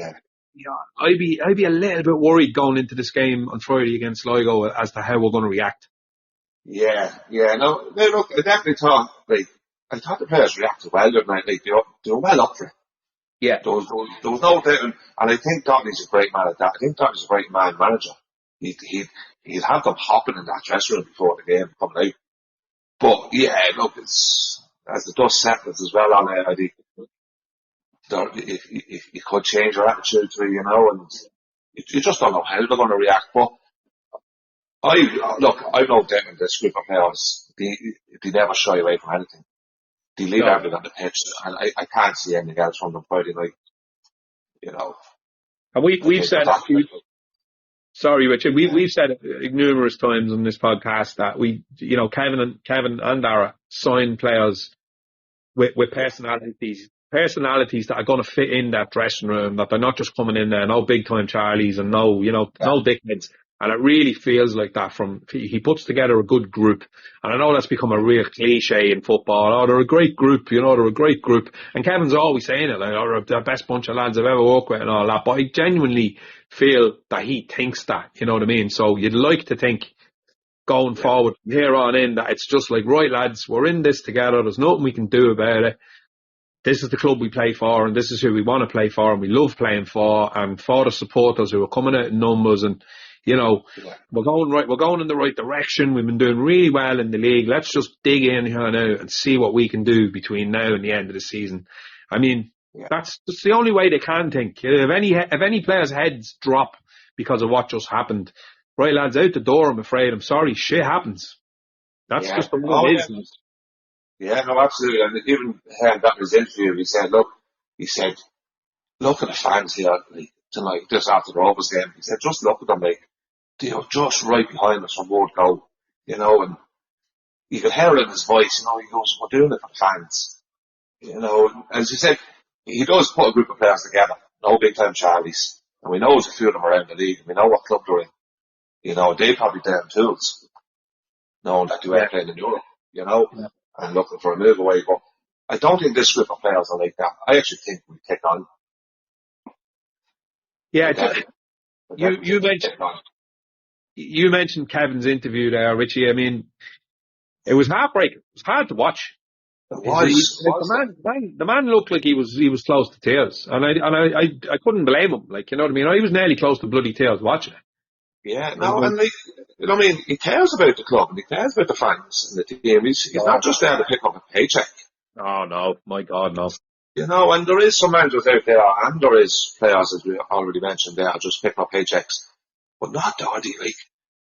I'd be a little bit worried going into this game on Friday against Sligo as to how we're going to react. No, look, I definitely thought, like, I thought the players reacted well tonight. Like, they were well up for it. Yeah. There was no doubt, and I think Donny's a great man at that. I think Donny's a great man manager. He'd have them hopping in that dressing room before the game coming out. But yeah, look, it's as the dust settles as well on it. I think it could change your attitude to it, you know, and you just don't know how they're going to react. But I've no doubt in this group of players. They never shy away from anything. They leave everything on the pitch, and I can't see anything else from them Friday night. You know, and we've said. Sorry, Richard. We've said it numerous times on this podcast that we, you know, Kevin and Dara sign players with personalities that are going to fit in that dressing room. That they're not just coming in there, no big time Charlies and no dickheads. And it really feels like that. He puts together a good group, and I know that's become a real cliche in football. Oh, they're a great group, you know, they're a great group. And Kevin's always saying it, like, oh, they're the best bunch of lads I've ever worked with and all that. But I genuinely feel that he thinks that, you know what I mean? So you'd like to think going forward from here on in that it's just like, right, lads, we're in this together. There's nothing we can do about it. This is the club we play for, and this is who we want to play for, and we love playing for, and for the supporters who are coming out in numbers. And you know, we're going in the right direction. We've been doing really well in the league. Let's just dig in here now and see what we can do between now and the end of the season. I mean, that's the only way they can think. If any players' heads drop because of what just happened, right, lads, out the door, I'm afraid. I'm sorry, shit happens. That's Yeah. just the way Oh, it yeah. is. Yeah, no, absolutely. And even heard that in his interview, he said, look at the fans here, like, tonight, just after the Rovers game. He said, just look at them, like, they're just right behind us from word go, and you could hear it in his voice, he goes, we're doing it for the fans. As you said, he does put a group of players together, no big time Charlies. And we know there's a few of them around the league, and we know what club they're in. They probably damn tools, knowing that they were playing in Europe, and looking for a move away. But I don't think this group of players are like that. I actually think we take on. Yeah, You you mentioned Kevin's interview there, Richie. I mean, it was heartbreaking. It was hard to watch. The man looked like he was close to tears, and I couldn't blame him. Like, you know what I mean? I was nearly close to bloody tears watching it. Yeah, no, and he cares about the club and he cares about the fans and the team. He's not just there to pick up a paycheck. Oh no, my God, no. And there is some managers out there, and there is players, as we already mentioned, there just picking up paychecks, but not Doherty.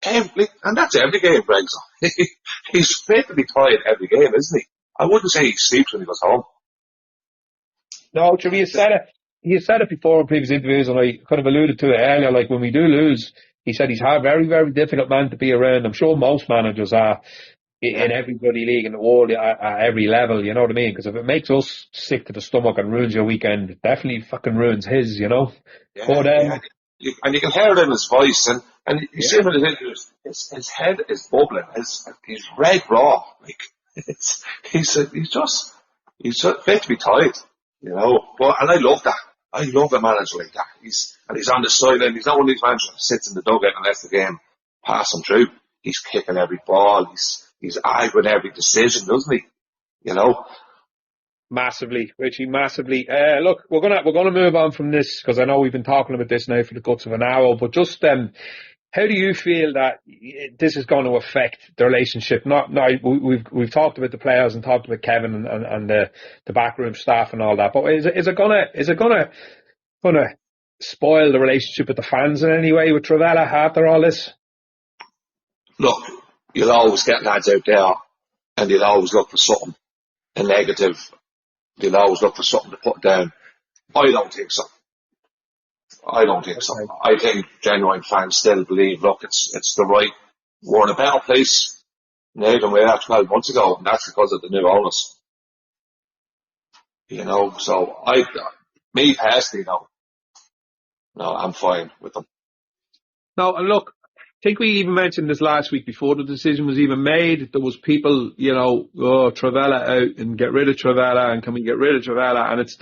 And that's every game, Greg's. He's fit to be tired every game, isn't he? I wouldn't say he sleeps when he goes home. No, Jimmy, he said it before in previous interviews, and I kind of alluded to it earlier. Like, when we do lose, he said he's a very, very difficult man to be around. I'm sure most managers are in every bloody league in the world at every level, you know what I mean? Because if it makes us sick to the stomach and ruins your weekend, it definitely fucking ruins his, Yeah, and you can hear it in his voice, and you see him in his interviews, his head is bubbling, he's red raw, like, he's fit to be tied, But, and I love that. I love a manager like that. He's on the sideline. He's not one of these managers that sits in the dugout and lets the game pass him through. He's kicking every ball. He's arguing every decision, doesn't he? Massively, Richie, massively. Look, we're gonna move on from this, because I know we've been talking about this now for the guts of an hour. But just how do you feel that this is going to affect the relationship? We've talked about the players and talked about Kevin and the backroom staff and all that. But is it gonna spoil the relationship with the fans in any way with Travella after all this? Look, you'll always get lads out there, and you'll always look for something, a negative. You'll always look for something to put down. I don't think so. I think genuine fans still believe, look, it's the right. We're in a better place now than we were 12 months ago, and that's because of the new owners. So me personally, no, I'm fine with them. No, and look, I think we even mentioned this last week before the decision was even made. There was people, Travella out and get rid of Travella, and can we get rid of Travella? And it's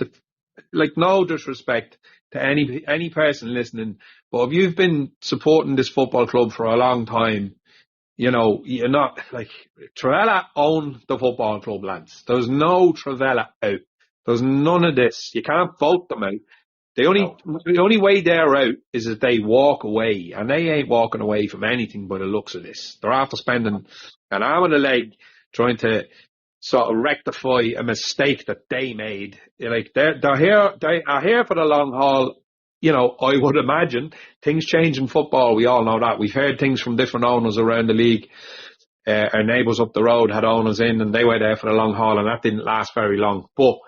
no disrespect to any person listening, but if you've been supporting this football club for a long time, you're not like Travella owned the football club, lads. There's no Travella out. There's none of this. You can't vote them out. The only way they're out is that they walk away, and they ain't walking away from anything by the looks of this. They're after spending an arm and a leg trying to sort of rectify a mistake that they made. Like, they are here for the long haul. I would imagine things change in football. We all know that. We've heard things from different owners around the league. Our neighbours up the road had owners in, and they were there for the long haul, and that didn't last very long. But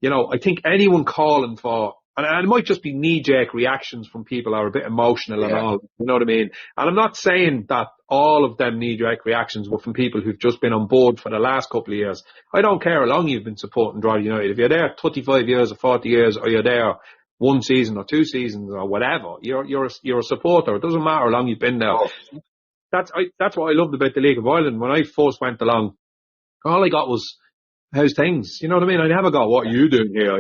I think anyone calling for, and it might just be knee-jerk reactions from people who are a bit emotional and all, you know what I mean? And I'm not saying that all of them knee-jerk reactions were from people who've just been on board for the last couple of years. I don't care how long you've been supporting Drogheda United. If you're there 35 years or 40 years, or you're there one season or two seasons or whatever, you're a supporter. It doesn't matter how long you've been there. Oh. That's what I loved about the League of Ireland. When I first went along, all I got was, how's things? You know what I mean? I never got, what are you doing here?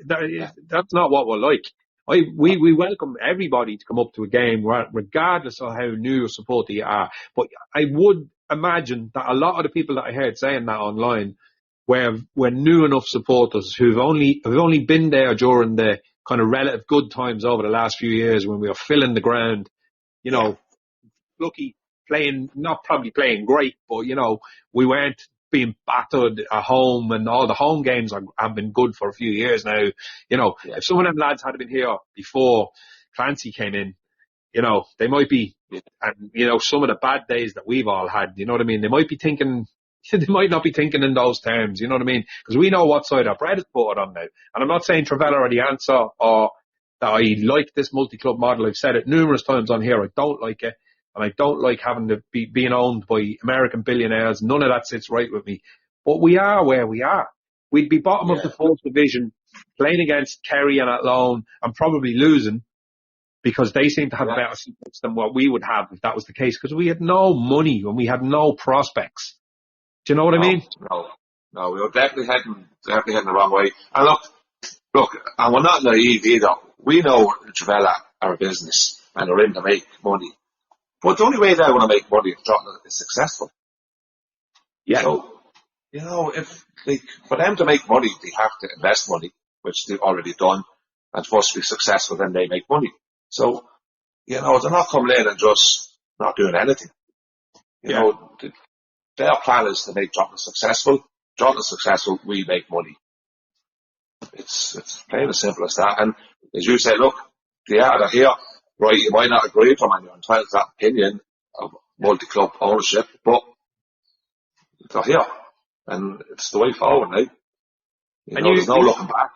That's not what we're like. We welcome everybody to come up to a game, regardless of how new a supporter you are. But I would imagine that a lot of the people that I heard saying that online were new enough supporters who've only been there during the kind of relative good times over the last few years, when we were filling the ground, lucky, not probably playing great, but we weren't being battered at home, and all the home games have been good for a few years now. If some of them lads had been here before Clancy came in, they might be And, you know, some of the bad days that we've all had, you know what I mean? They might be thinking, they might not be thinking in those terms, you know what I mean? Because we know what side our bread is buttered on now. And I'm not saying Travella are the answer or that I like this multi-club model. I've said it numerous times on here. I don't like it. And I don't like having to be being owned by American billionaires. None of that sits right with me. But we are where we are. We'd be bottom of the fourth division, playing against Kerry and Athlone and probably losing because they seem to have better seats than what we would have if that was the case. Because we had no money and we had no prospects. Do you know what I mean? No, we were definitely heading the wrong way. And look, and we're not naive either. We know Travella are a business and they're in to make money. But the only way they're going to make money if Drogheda is successful. Yeah. So, you know, if for them to make money, they have to invest money, which they've already done, and for us to be successful, then they make money. So, you know, they're not coming in and just not doing anything. You know, their plan is to make Drogheda successful. Drogheda successful, we make money. It's plain as simple as that. And as you say, look, they're here. Right, you might not agree with them and you're entitled to that opinion of multi-club ownership, but they're here. And it's the way forward now. There's no looking back.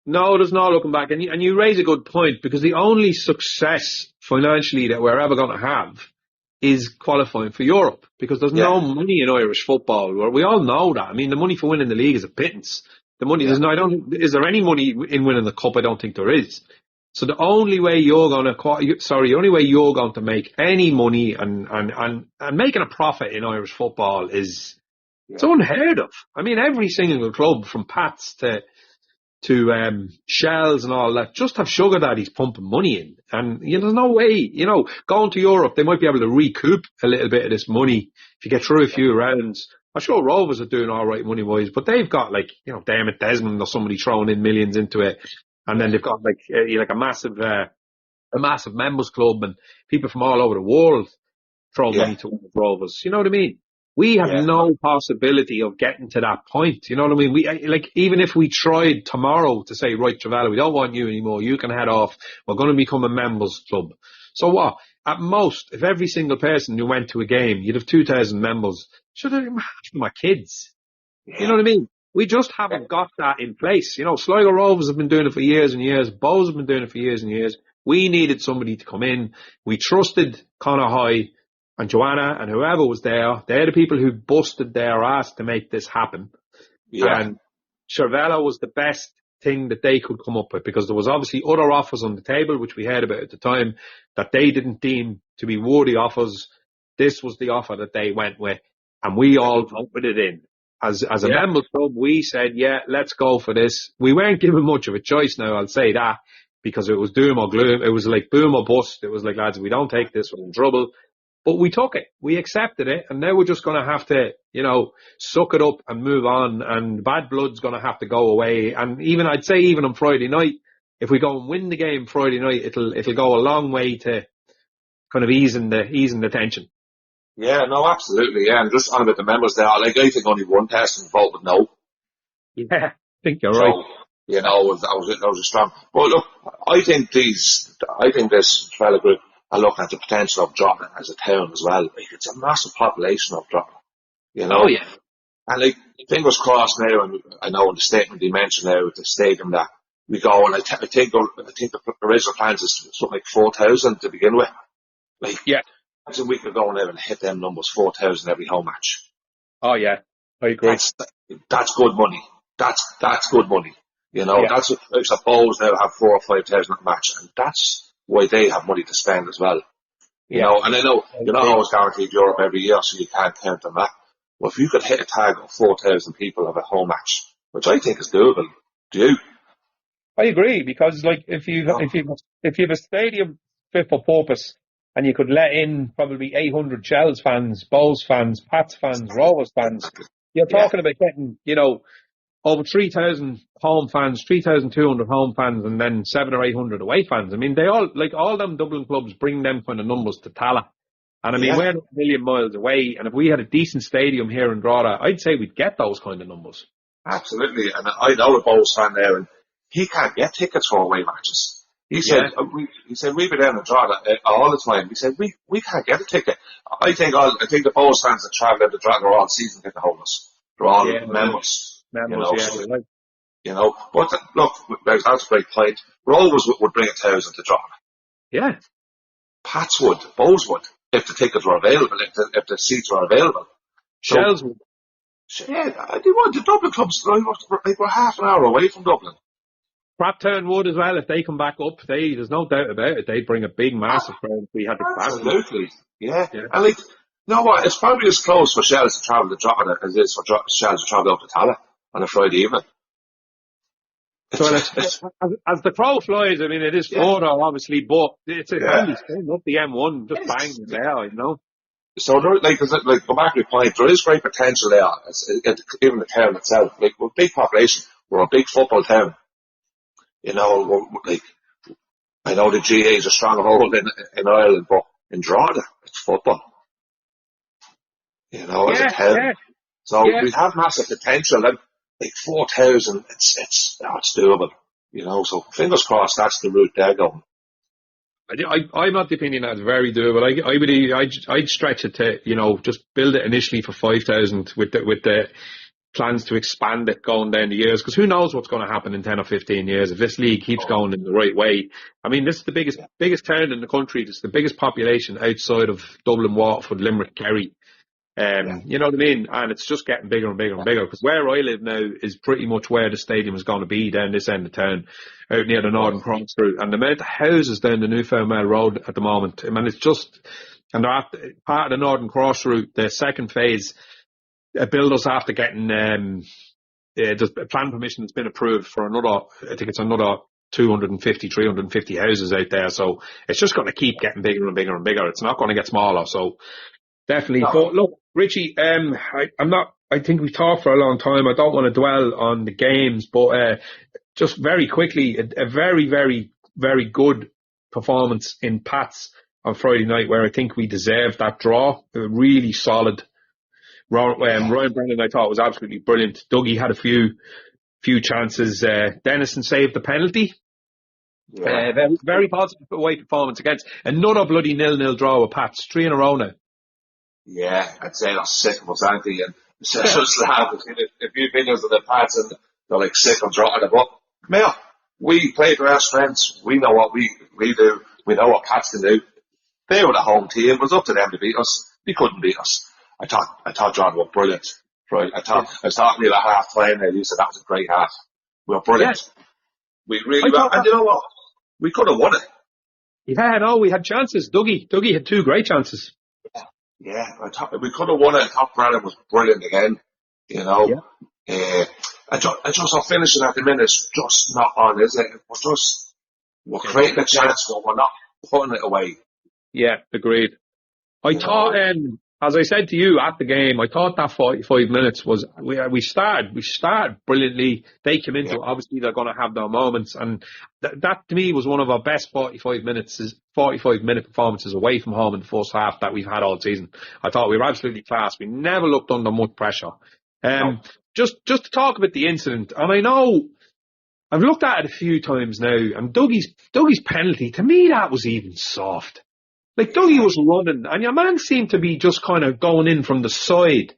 No, there's no looking back. And you raise a good point, because the only success financially that we're ever going to have is qualifying for Europe, because there's no money in Irish football. We all know that. I mean, the money for winning the league is a pittance. The money, is there any money in winning the cup? I don't think there is. So the only way you're going to make any money and making a profit in Irish football is it's unheard of. I mean, every single club from Pats to Shells and all that just have sugar daddies pumping money in. And there's no way, going to Europe, they might be able to recoup a little bit of this money if you get through a few rounds. I'm sure Rovers are doing all right money-wise, but they've got Dermot Desmond or somebody throwing in millions into it. And then they've got a massive members club and people from all over the world throw money towards Rovers. You know what I mean? We have no possibility of getting to that point. You know what I mean? Even if we tried tomorrow to say, right, Travella, we don't want you anymore. You can head off. We're going to become a members club. So what? At most, if every single person who went to a game, you'd have 2,000 members. Should have half of my kids. You know what I mean? We just haven't got that in place. Sligo Rovers have been doing it for years and years. Bows have been doing it for years and years. We needed somebody to come in. We trusted Conor Hoy and Joanna and whoever was there. They're the people who busted their ass to make this happen. Yeah. And Travella was the best thing that they could come up with, because there was obviously other offers on the table, which we heard about at the time, that they didn't deem to be worthy offers. This was the offer that they went with, and we all voted it in. As a members club, we said, let's go for this. We weren't given much of a choice now, I'll say that, because it was doom or gloom. It was like boom or bust. It was like, lads, if we don't take this, we're in trouble. But we took it. We accepted it. And now we're just going to have to, suck it up and move on. And bad blood's going to have to go away. And I'd say even on Friday night, if we go and win the game Friday night, it'll go a long way to kind of easing the tension. Yeah, no, absolutely. Yeah, and just on about the members there, I think only one person voted no. Yeah, I think you're right. That was a strong. But look, I think this fellow group are looking at the potential of Drogheda as a town as well. It's a massive population of Drogheda. Oh yeah. And fingers crossed now, and I know in the statement they mentioned now with the stadium that we go, and I think the original plans is something like 4,000 to begin with. Imagine we could go now and hit them numbers, 4,000 every home match. Oh yeah, I agree. That's good money. That's good money. That's what I suppose they'll have 4,000 or 5,000 at a match, and that's why they have money to spend as well. And I know you're not always guaranteed Europe every year, so you can't count on that. Well, if you could hit a tag of 4,000 people at a home match, which I think is doable, do you? I agree, because if you have a stadium fit for purpose, and you could let in probably 800 Shells fans, Bows fans, Pats fans, Rovers fans, you're talking about getting, over 3,000 home fans, 3,200 home fans, and then 700 or 800 away fans. I mean, they all them Dublin clubs bring them kind of numbers to Tala. And I mean, we're not a million miles away, and if we had a decent stadium here in Drogheda, I'd say we'd get those kind of numbers. Absolutely. And I know a Bows fan there, and he can't get tickets for away matches. He said, we've been down and Drogheda all the time. He said, we can't get a ticket. I think the Bows fans that travel out to Drogheda are all season ticket holders. They're all members. You know, but look, that's a great point. Rovers would bring 1,000 to Drogheda. Yeah. Pats would, Bows would, if the tickets were available, if the seats were available. Shells would. Yeah, they want the Dublin clubs. We're half an hour away from Dublin. Craptown would as well if they come back up. There's no doubt about it. They'd bring a big, massive crowd if we had the capacity. Absolutely, yeah. And you know what? It's probably as close for Shells to travel to Drogheda as it is for Shells to travel up to Tala on a Friday evening. So as the crow flies, I mean, it is further, obviously, but it's a handy spin up the M1, just bang there, you know. So, go back to the point, there is great potential there, even the town itself. We're a big population, we're a big football town. You know, I know the GA is a strong hold in Ireland, but in Drogheda, it's football. You know, as a town. Yeah. So we have massive potential, and 4,000, it's doable. You know, so fingers crossed that's the route they're going. I'm not the opinion that it's very doable. I'd stretch it to, you know, just build it initially for 5,000 with the plans to expand it going down the years, because who knows what's going to happen in 10 or 15 years if this league keeps going in the right way. I mean, this is the biggest town in the country. It's the biggest population outside of Dublin, Waterford, Limerick, Kerry. You know what I mean? And it's just getting bigger and bigger and bigger, because where I live now is pretty much where the stadium is going to be down this end of town, out near the Northern Cross route. And the amount of houses down the Newfoundland Road at the moment, I mean, it's just, and they're after, part of the Northern Cross route, the second phase, builders after getting, there's plan permission that's been approved for another, I think it's another 250, 350 houses out there. So it's just going to keep getting bigger and bigger and bigger. It's not going to get smaller. So definitely. No. But look, Richie, I think we've talked for a long time. I don't want to dwell on the games, but just very quickly, a very, very, very good performance in Pats on Friday night, where I think we deserved that draw. A really solid. Ryan Brennan, I thought, was absolutely brilliant. Dougie had a few chances. Dennison saved the penalty. Yeah. Very, very positive away performance against another bloody 0-0 draw with Pats. 3 in a row now. Yeah, I'd say that's sick of us, Andy. And just laugh. If you've been into the Pats and they're like sick of drawing the book. Mate, we play to our strengths. We know what we do. We know what Pats can do. They were the home team. It was up to them to beat us. They couldn't beat us. I thought John were brilliant. Right? I was talking to you at half time there. You said that was a great half. We were brilliant. Yeah. We really were. And you know what? We could have won it. Yeah, no, we had chances. Dougie had 2 great chances. Yeah, I thought we could have won it. I thought Brennan was brilliant again. You know, I just our finishing at the minute is just not on, is it? We're creating a chance, but we're not putting it away. Yeah, agreed. I thought, as I said to you at the game, I thought that 45 minutes was, we started brilliantly. They came into it. Obviously they're going to have their moments, and that to me was one of our best 45 minute performances away from home in the first half that we've had all season. I thought we were absolutely class. We never looked under much pressure. Just to talk about the incident, and I know I've looked at it a few times now, and Dougie's penalty, to me that was even soft. Like, Dougie was running, and your man seemed to be just kind of going in from the side.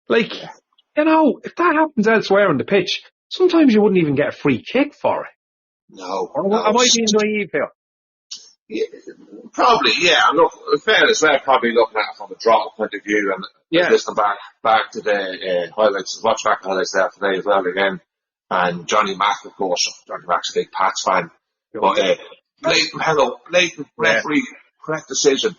Like, you know, if that happens elsewhere on the pitch, sometimes you wouldn't even get a free kick for it. No. Am I being naive here? Yeah, probably, yeah. Look, in fairness, we're probably looking at it from a drop point of view, and listening back to the highlights, watch back the highlights there today as well again. And Johnny Mack, of course. Johnny Mack's a big Pats fan. But blatant referee. Correct decision.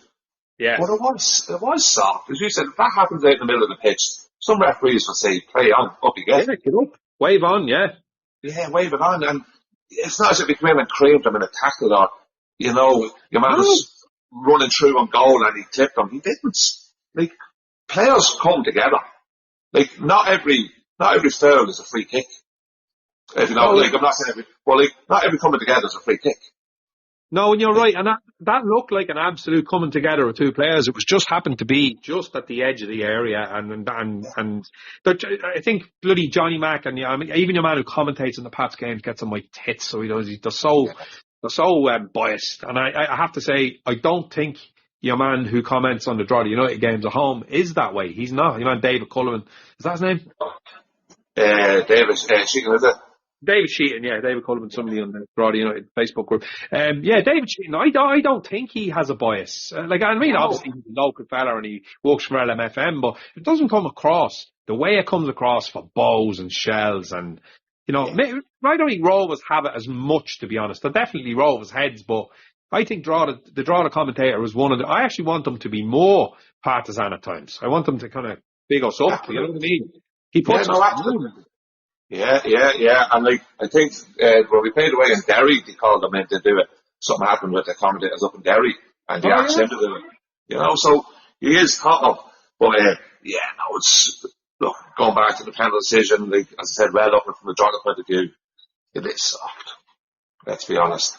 Yeah. But it was soft. As you said, if that happens out in the middle of the pitch, some referees will say, play on, up you get. Yeah, get up. Wave on, yeah. Yeah, wave it on. And it's not as if you come in and creamed them in a tackle, or, you know, your man was running through on goal and he tipped them. He didn't. Like, players come together. Like, not every foul is a free kick. If you know, I'm not saying not every coming together is a free kick. No, and you're right, and that looked like an absolute coming together of 2 players. It was just happened to be just at the edge of the area, and I think bloody Johnny Mack, and even your man who commentates in the Pats games gets on my tits. So he does. They're so biased. And I have to say, I don't think your man who comments on the Drogheda United games at home is that way. He's not. Your man David Cullinan. Is that his name? David Sheehan, is it? David Sheehan, yeah, David Cullinan, somebody on the Drogheda United Facebook group. David Sheehan, I don't think he has a bias. Obviously he's a local fella and he works for LMFM, but it doesn't come across the way it comes across for Bows and Shells and, I don't think Rovers have it as much, to be honest. They're definitely Rovers heads, but I think the Drogheda commentator was one of the, I actually want them to be more partisan at times. I want them to kind of big us up, you know what I mean? He puts us through. Yeah. And I think when we played away in Derry, they called them in to do it. Something happened with the commentators up in Derry, and they asked him to do it. So he is thought of. But it's going back to the penalty decision. As I said, well up from the Drogheda point of view, it is soft. Let's be honest.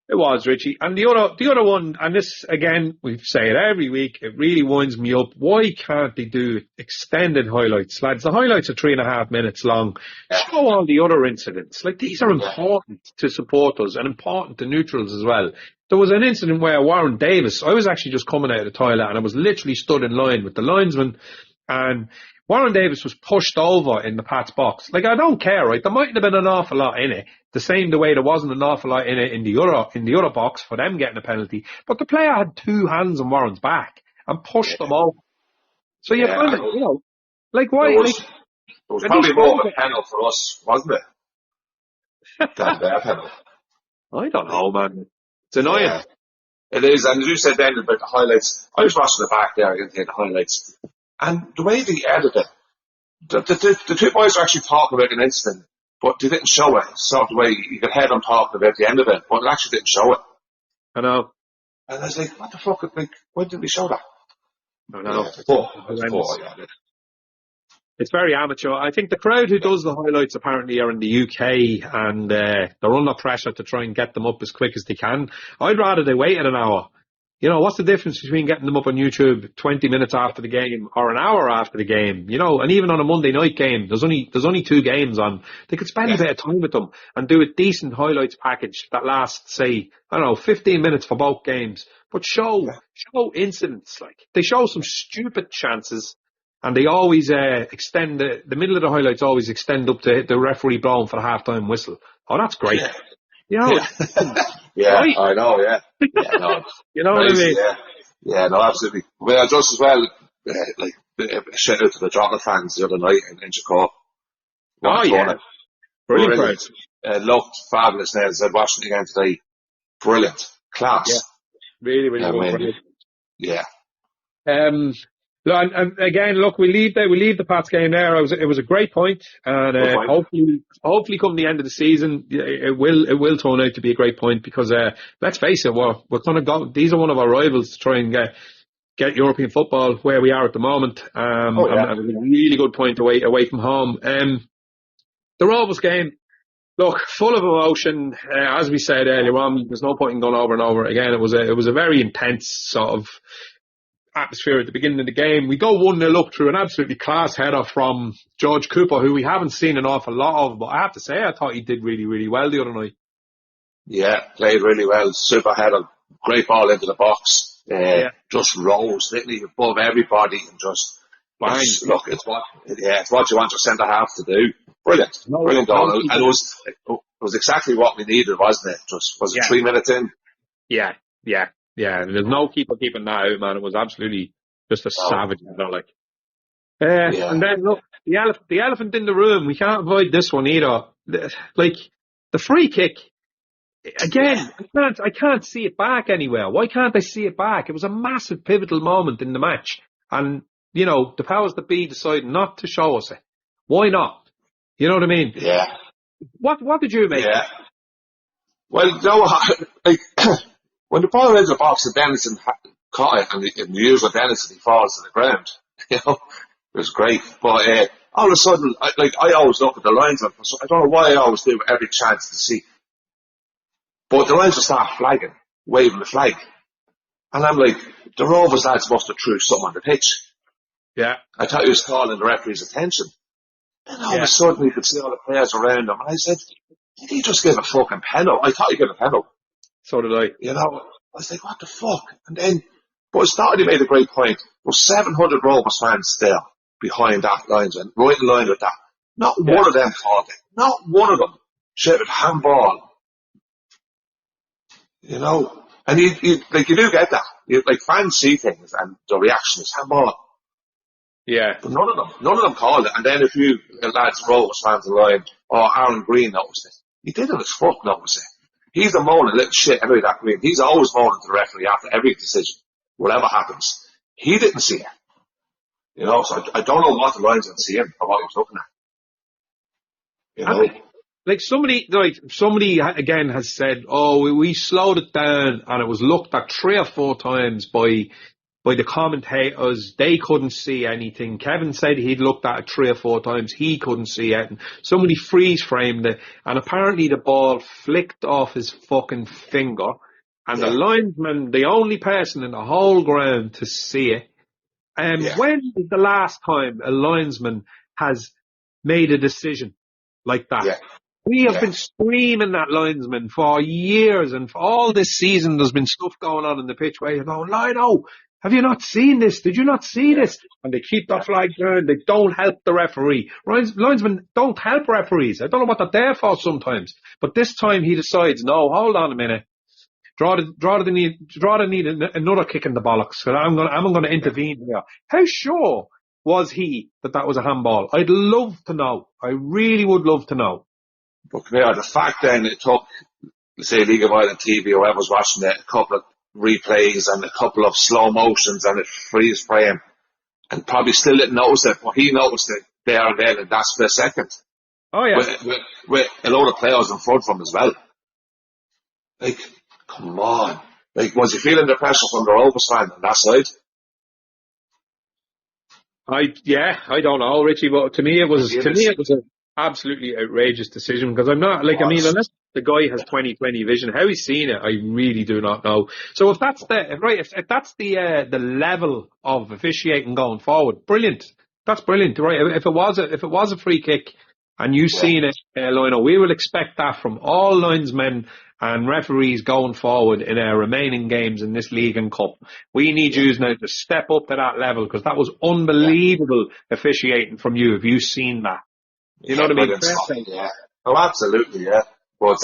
It was, Richie. And the other one, and this, again, we say it every week, it really winds me up. Why can't they do extended highlights, lads? The highlights are 3.5 minutes long. Show all the other incidents. These are important to supporters and important to neutrals as well. There was an incident where Warren Davis, I was actually just coming out of the toilet and I was literally stood in line with the linesman, and Warren Davis was pushed over in the Pats box. I don't care, right? There mightn't have been an awful lot in it. The same the way there wasn't an awful lot in it in the other box for them getting a penalty. But the player had 2 hands on Warren's back and pushed them over. So you find it, why? It was probably more of a penalty for us, wasn't it? Than their penalty. I don't know, man. It's annoying. Yeah, it is. And as you said then about the highlights, I was watching the back there, I didn't hear the highlights. And the way they edited it, the 2 boys were actually talking about an incident, but they didn't show it. Sort of the way you could hear them talking about the end of it, but it actually didn't show it. I know. And I was like, what the fuck? Why didn't we show that? I know. Yeah, it's very amateur. I think the crowd who does the highlights apparently are in the UK, and they're under pressure to try and get them up as quick as they can. I'd rather they waited an hour. What's the difference between getting them up on YouTube 20 minutes after the game or an hour after the game? And even on a Monday night game, there's only 2 games on. They could spend a bit of time with them and do a decent highlights package that lasts, say, 15 minutes for both games. But show incidents. They show some stupid chances, and they always extend the middle of the highlights always extend up to the referee blowing for the halftime whistle. Oh, that's great. Yeah, right? I know, yeah. No, you know what I mean? Yeah, no, absolutely. Well, just as well, a shout out to the Drogheda fans the other night in Chicago. Brilliant. Looked fabulous now. As I said, watching it again today. Brilliant. Class. Yeah. Really, really good. Yeah. And again, look, we leave the Pats game there. It was a great point, and hopefully, come the end of the season, it will turn out to be a great point because let's face it, we're kind of go. These are one of our rivals to try and get European football where we are at the moment. And it was a really good point away from home. The Rovers game, look, full of emotion. As we said earlier on, there's no point in going over and over again. It was a very intense sort of atmosphere at the beginning of the game. We go 1-0 up through an absolutely class header from George Cooper, who we haven't seen an awful lot of, but I have to say I thought he did really, really well the other night. Yeah, played really well. Super header, great ball into the box. Just rose literally above everybody and just bang. Look, it's what you want your centre half to do. Brilliant, brilliant goal. And it was exactly what we needed, wasn't it? Was it 3 minutes in? Yeah. There's no keeper keeping that out, man. It was absolutely just a savage, And then look, the elephant in the room. We can't avoid this one either. The free kick. Again, I can't see it back anywhere. Why can't I see it back? It was a massive pivotal moment in the match, and the powers that be decided not to show us it. Why not? You know what I mean? Yeah. What did you make? Yeah. Well, when the ball into the box and Dennison caught it and the usual Dennison, he falls to the ground. It was great. But all of a sudden, I always look at the lines. I don't know why I always do every chance to see. But the lines will start flagging, waving the flag. And I'm like, the Rovers lads must have threw something on the pitch. Yeah. I thought he was calling the referee's attention. And all of a sudden, you could see all the players around him. And I said, did he just give a fucking penalty? I thought he gave a penalty. So did I. You know, I was like, what the fuck? And then, but I thought he made a great point. There were 700 Rovers fans still behind that linesman, right in line with that. Not one of them called it. Not one of them shouted handball. You know, and you do get that. Like, fans see things and the reaction is handball. Yeah. But none of them called it. And then if you lads, Rovers fans in line, Aaron Green noticed it. He didn't as fuck notice it. He's a moaning little shit anyway, that Green. He's always moaning to the referee after every decision, whatever happens. He didn't see it. You know, so I don't know what the linesman see him or what he was looking at. You know? Like somebody again has said, we slowed it down and it was looked at 3 or 4 times by the commentators. They couldn't see anything. Kevin said he'd looked at it 3 or 4 times. He couldn't see it. And somebody freeze framed it. And apparently the ball flicked off his fucking finger. And the linesman, the only person in the whole ground to see it. When is the last time a linesman has made a decision like that? Yeah. We have been screaming that linesman for years, and for all this season there's been stuff going on in the pitch where you go, Lino, have you not seen this? Did you not see this? And they keep the flag down. They don't help the referee. Linesmen don't help referees. I don't know what they're there for sometimes. But this time he decides, no, hold on a minute. Draw the need another kick in the bollocks. I'm going to intervene here. How sure was he that was a handball? I'd love to know. I really would love to know. But come here, the fact then it took, say, League of Ireland TV or whoever was watching it, a couple of replays and a couple of slow motions and a freeze frame, and probably still didn't notice it, but he noticed it there and then in that split second. Oh yeah. With a load of players in front from him as well. Like, come on. Like, was he feeling the pressure from the Rovers fan on that side? I don't know, Richie, but to me it was an absolutely outrageous decision, because I'm not, like, I mean, unless the guy has 20/20 vision, how he's seen it, I really do not know. So if that's if that's the level of officiating going forward, brilliant. That's brilliant, right? If it was a free kick and you've seen it, Lionel, we will expect that from all linesmen and referees going forward in our remaining games in this league and cup. We need you now to step up to that level, because that was unbelievable officiating from you. Have you seen that? You know what I mean? Yeah. Oh, absolutely, yeah. But,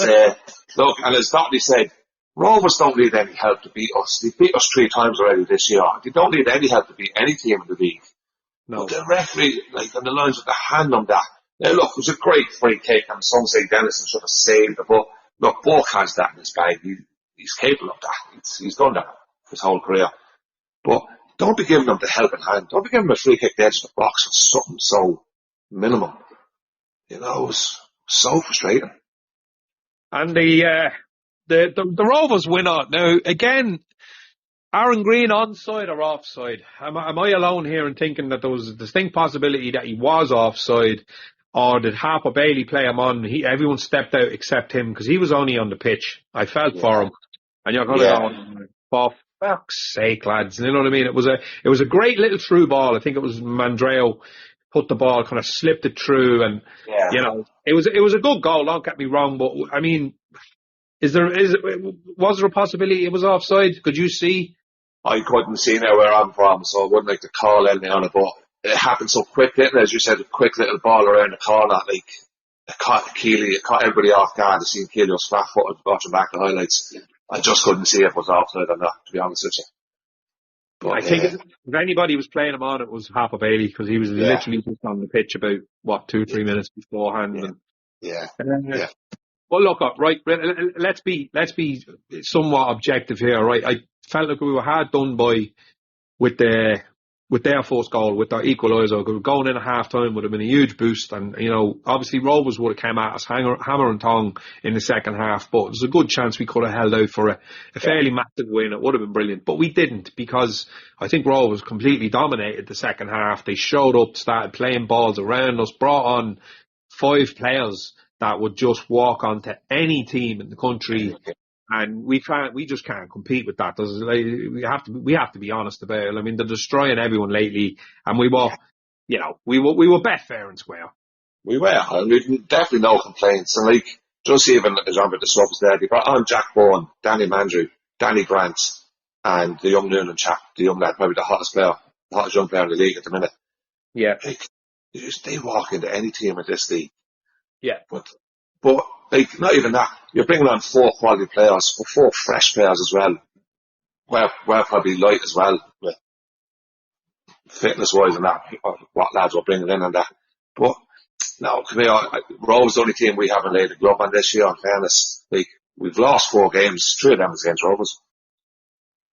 look, and as Dottie said, Rovers don't need any help to beat us. They beat us 3 times already this year. They don't need any help to beat any team in the league. No. But the referee, like, on the lines with the hand on that. Now, look, it was a great free kick, and some say Dennison should have saved it, but look, Buck has that in his bag. He's capable of that. He's done that for his whole career. But don't be giving him the helping hand. Don't be giving him a free kick the edge of the box for something so minimum. You know, it was so frustrating. And the Rovers win out. Now, again, Aaron Green onside or offside? Am I alone here in thinking that there was a distinct possibility that he was offside, or did Harper Bailey play him on? Everyone stepped out except him, because he was only on the pitch. I felt for him. And you're kind of going, for fuck's sake, lads. You know what I mean? It was a great little through ball. I think it was Mandreo put the ball, kind of slipped it through, and you know, it was a good goal. Don't get me wrong, but I mean, was there a possibility it was offside? Could you see? I couldn't see now where I'm from, so I wouldn't like to call anything on it, but it happened so quick, didn't it? As you said, a quick little ball around the corner, like, it caught Keely, it caught everybody off guard. I seen Keely was flat-footed watching back the highlights. I just couldn't see if it was offside or not, to be honest with you. But, I think if anybody was playing him on, it was Harper Bailey, because he was literally just on the pitch about 2-3 minutes beforehand. Well, look, right, let's be somewhat objective here, right? I felt like we were hard done by with their first goal, with their equaliser. Going in at half time would have been a huge boost, and you know, obviously Rovers would have come at us hammer and tongue in the second half, but there's a good chance we could have held out for a fairly massive win. It would have been brilliant, but we didn't, because I think Rovers completely dominated the second half. They showed up, started playing balls around us, brought on 5 players that would just walk onto any team in the country. And we just can't compete with that. We have to be honest about it. I mean, they're destroying everyone lately, and we were bet fair and square. We were, and we've definitely no complaints. And like, just even the number of the subs there. They brought on Jack Bowen, Danny Mandrew, Danny Grant, and the young Noonan chap, the young lad, probably the hottest young player in the league at the minute. Yeah. Like, they walk into any team in this league. Yeah. But like, not even that. You're bringing on 4 quality players, but 4 fresh players as well. We're probably light as well, with fitness-wise and that, what lads we're bringing in and that. But, no, come here, Rove's the only team we haven't laid a glove on this year, in fairness. Like, we've lost 4 games, 3 of them was against Rovers.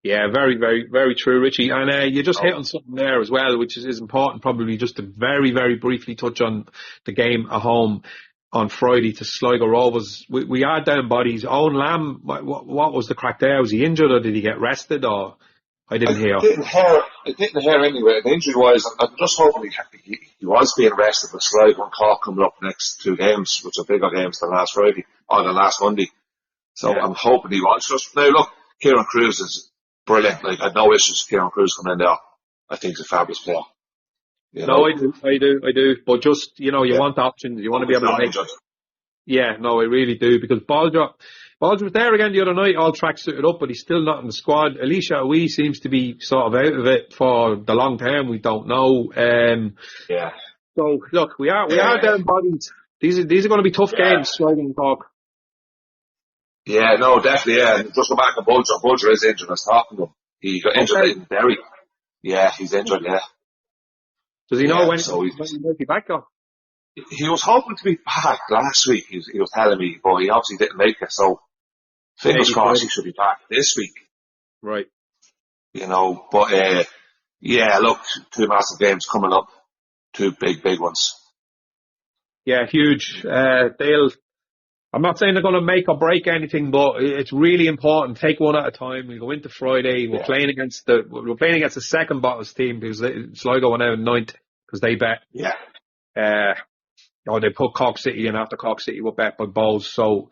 Yeah, very, very, very true, Richie. And you just hit on something there as well, which is important, probably just to very, very briefly touch on the game at home on Friday to Sligo Rovers. We are down bodies. Owen Lamb, what was the crack there? Was he injured or did he get rested? Or I didn't hear. I didn't hear anyway. The injury-wise, I'm just hoping he was being rested with Sligo and Cork coming up next 2 games, which are bigger games than last Friday or than last Monday. So I'm hoping he was. Just now, look, Kieran Cruz is brilliant. Like, I had no issues with Kieran Cruz coming in there. I think he's a fabulous player. No, I do. But just, you want options. You want to be able to make. Yeah, no, I really do. Because Balger was there again the other night, all tracks suited up, but he's still not in the squad. Alicia Aoui seems to be sort of out of it for the long term. We don't know. Yeah. So look, we are down bodies. These are going to be tough games. Sligo and Cork. Yeah, no, definitely. Yeah, just go back to Bulger. Bulger is injured. I was talking to him. He got injured in Derry. Yeah, he's injured. Yeah. Does he know when he'll be back though? He was hoping to be back last week. He was telling me, but he obviously didn't make it. So fingers crossed he should be back this week. Right. But yeah, look, 2 massive games coming up, 2 big ones. Yeah, huge. I'm not saying they're going to make or break anything, but it's really important. Take one at a time. We go into Friday. We're playing against the second bottom team because Sligo went out in 9th because they bet. Yeah. They put Cork City in after Cork City were bet by Bowes. So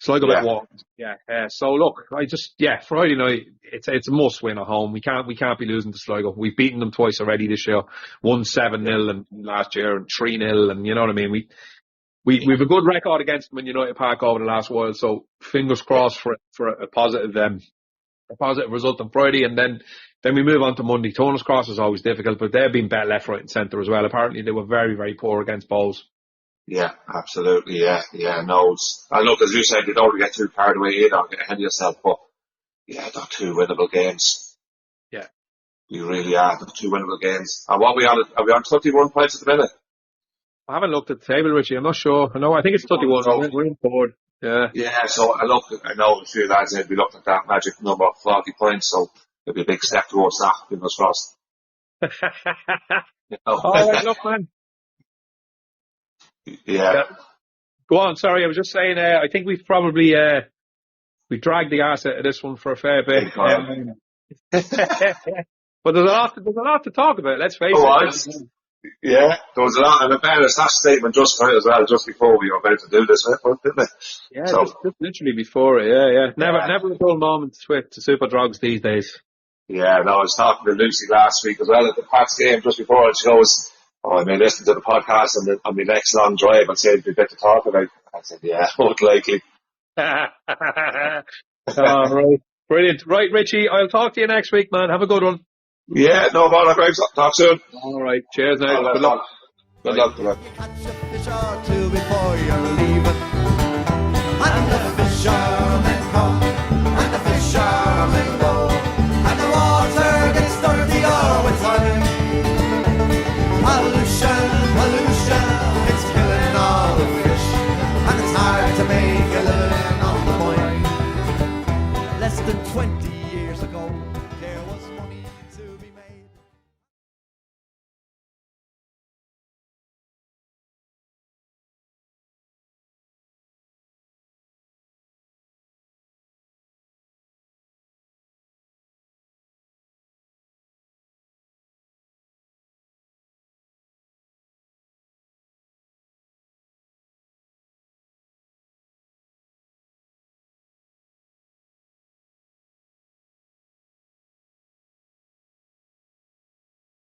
Sligo bet one. Yeah. So look, Friday night, it's a must win at home. We can't be losing to Sligo. We've beaten them twice already this year. 1-7-0 and last year and 3-0, and you know what I mean. We've a good record against them in United Park over the last while, so fingers crossed for a positive result on Friday, and then we move on to Monday. Turner's Cross is always difficult, but they've been bet left, right, and centre as well. Apparently, they were very, very poor against Bowes. Yeah, absolutely. Yeah. No, and look, as you said, you don't want to get too carried away either, get ahead of yourself. But yeah, they're 2 winnable games. Yeah, you really are. They're 2 winnable games. And what are we on 31 points at the minute? I haven't looked at the table, Richie. I'm not sure. I think it's 31. We're in forward. Yeah. Yeah, so I know a few lads will be looking at that magic number of 40 points, so it'll be a big step towards that, fingers crossed. All right, look, man. Yeah. Go on, sorry, I was just saying, I think we've probably, we dragged the arse out of this one for a fair bit. But there's a lot to talk about, let's face it. Yeah, there was a lot, and in fairness, that statement just came as well, just before we were about to do this, didn't it? Yeah, just literally before it, yeah. Never a dull moment with the Super Drogs these days. Yeah, no, I was talking to Lucy last week as well at the Pats game just before it. She goes, I may listen to the podcast on my next long drive and say it'd be a bit to talk about. I said, yeah, most likely. Right. Brilliant. Right, Richie, I'll talk to you next week, man. Have a good one. Yeah, no bother, Greg. Talk soon. All right. Cheers now. Good luck. Good luck. Catch up the shore too before you're leaving.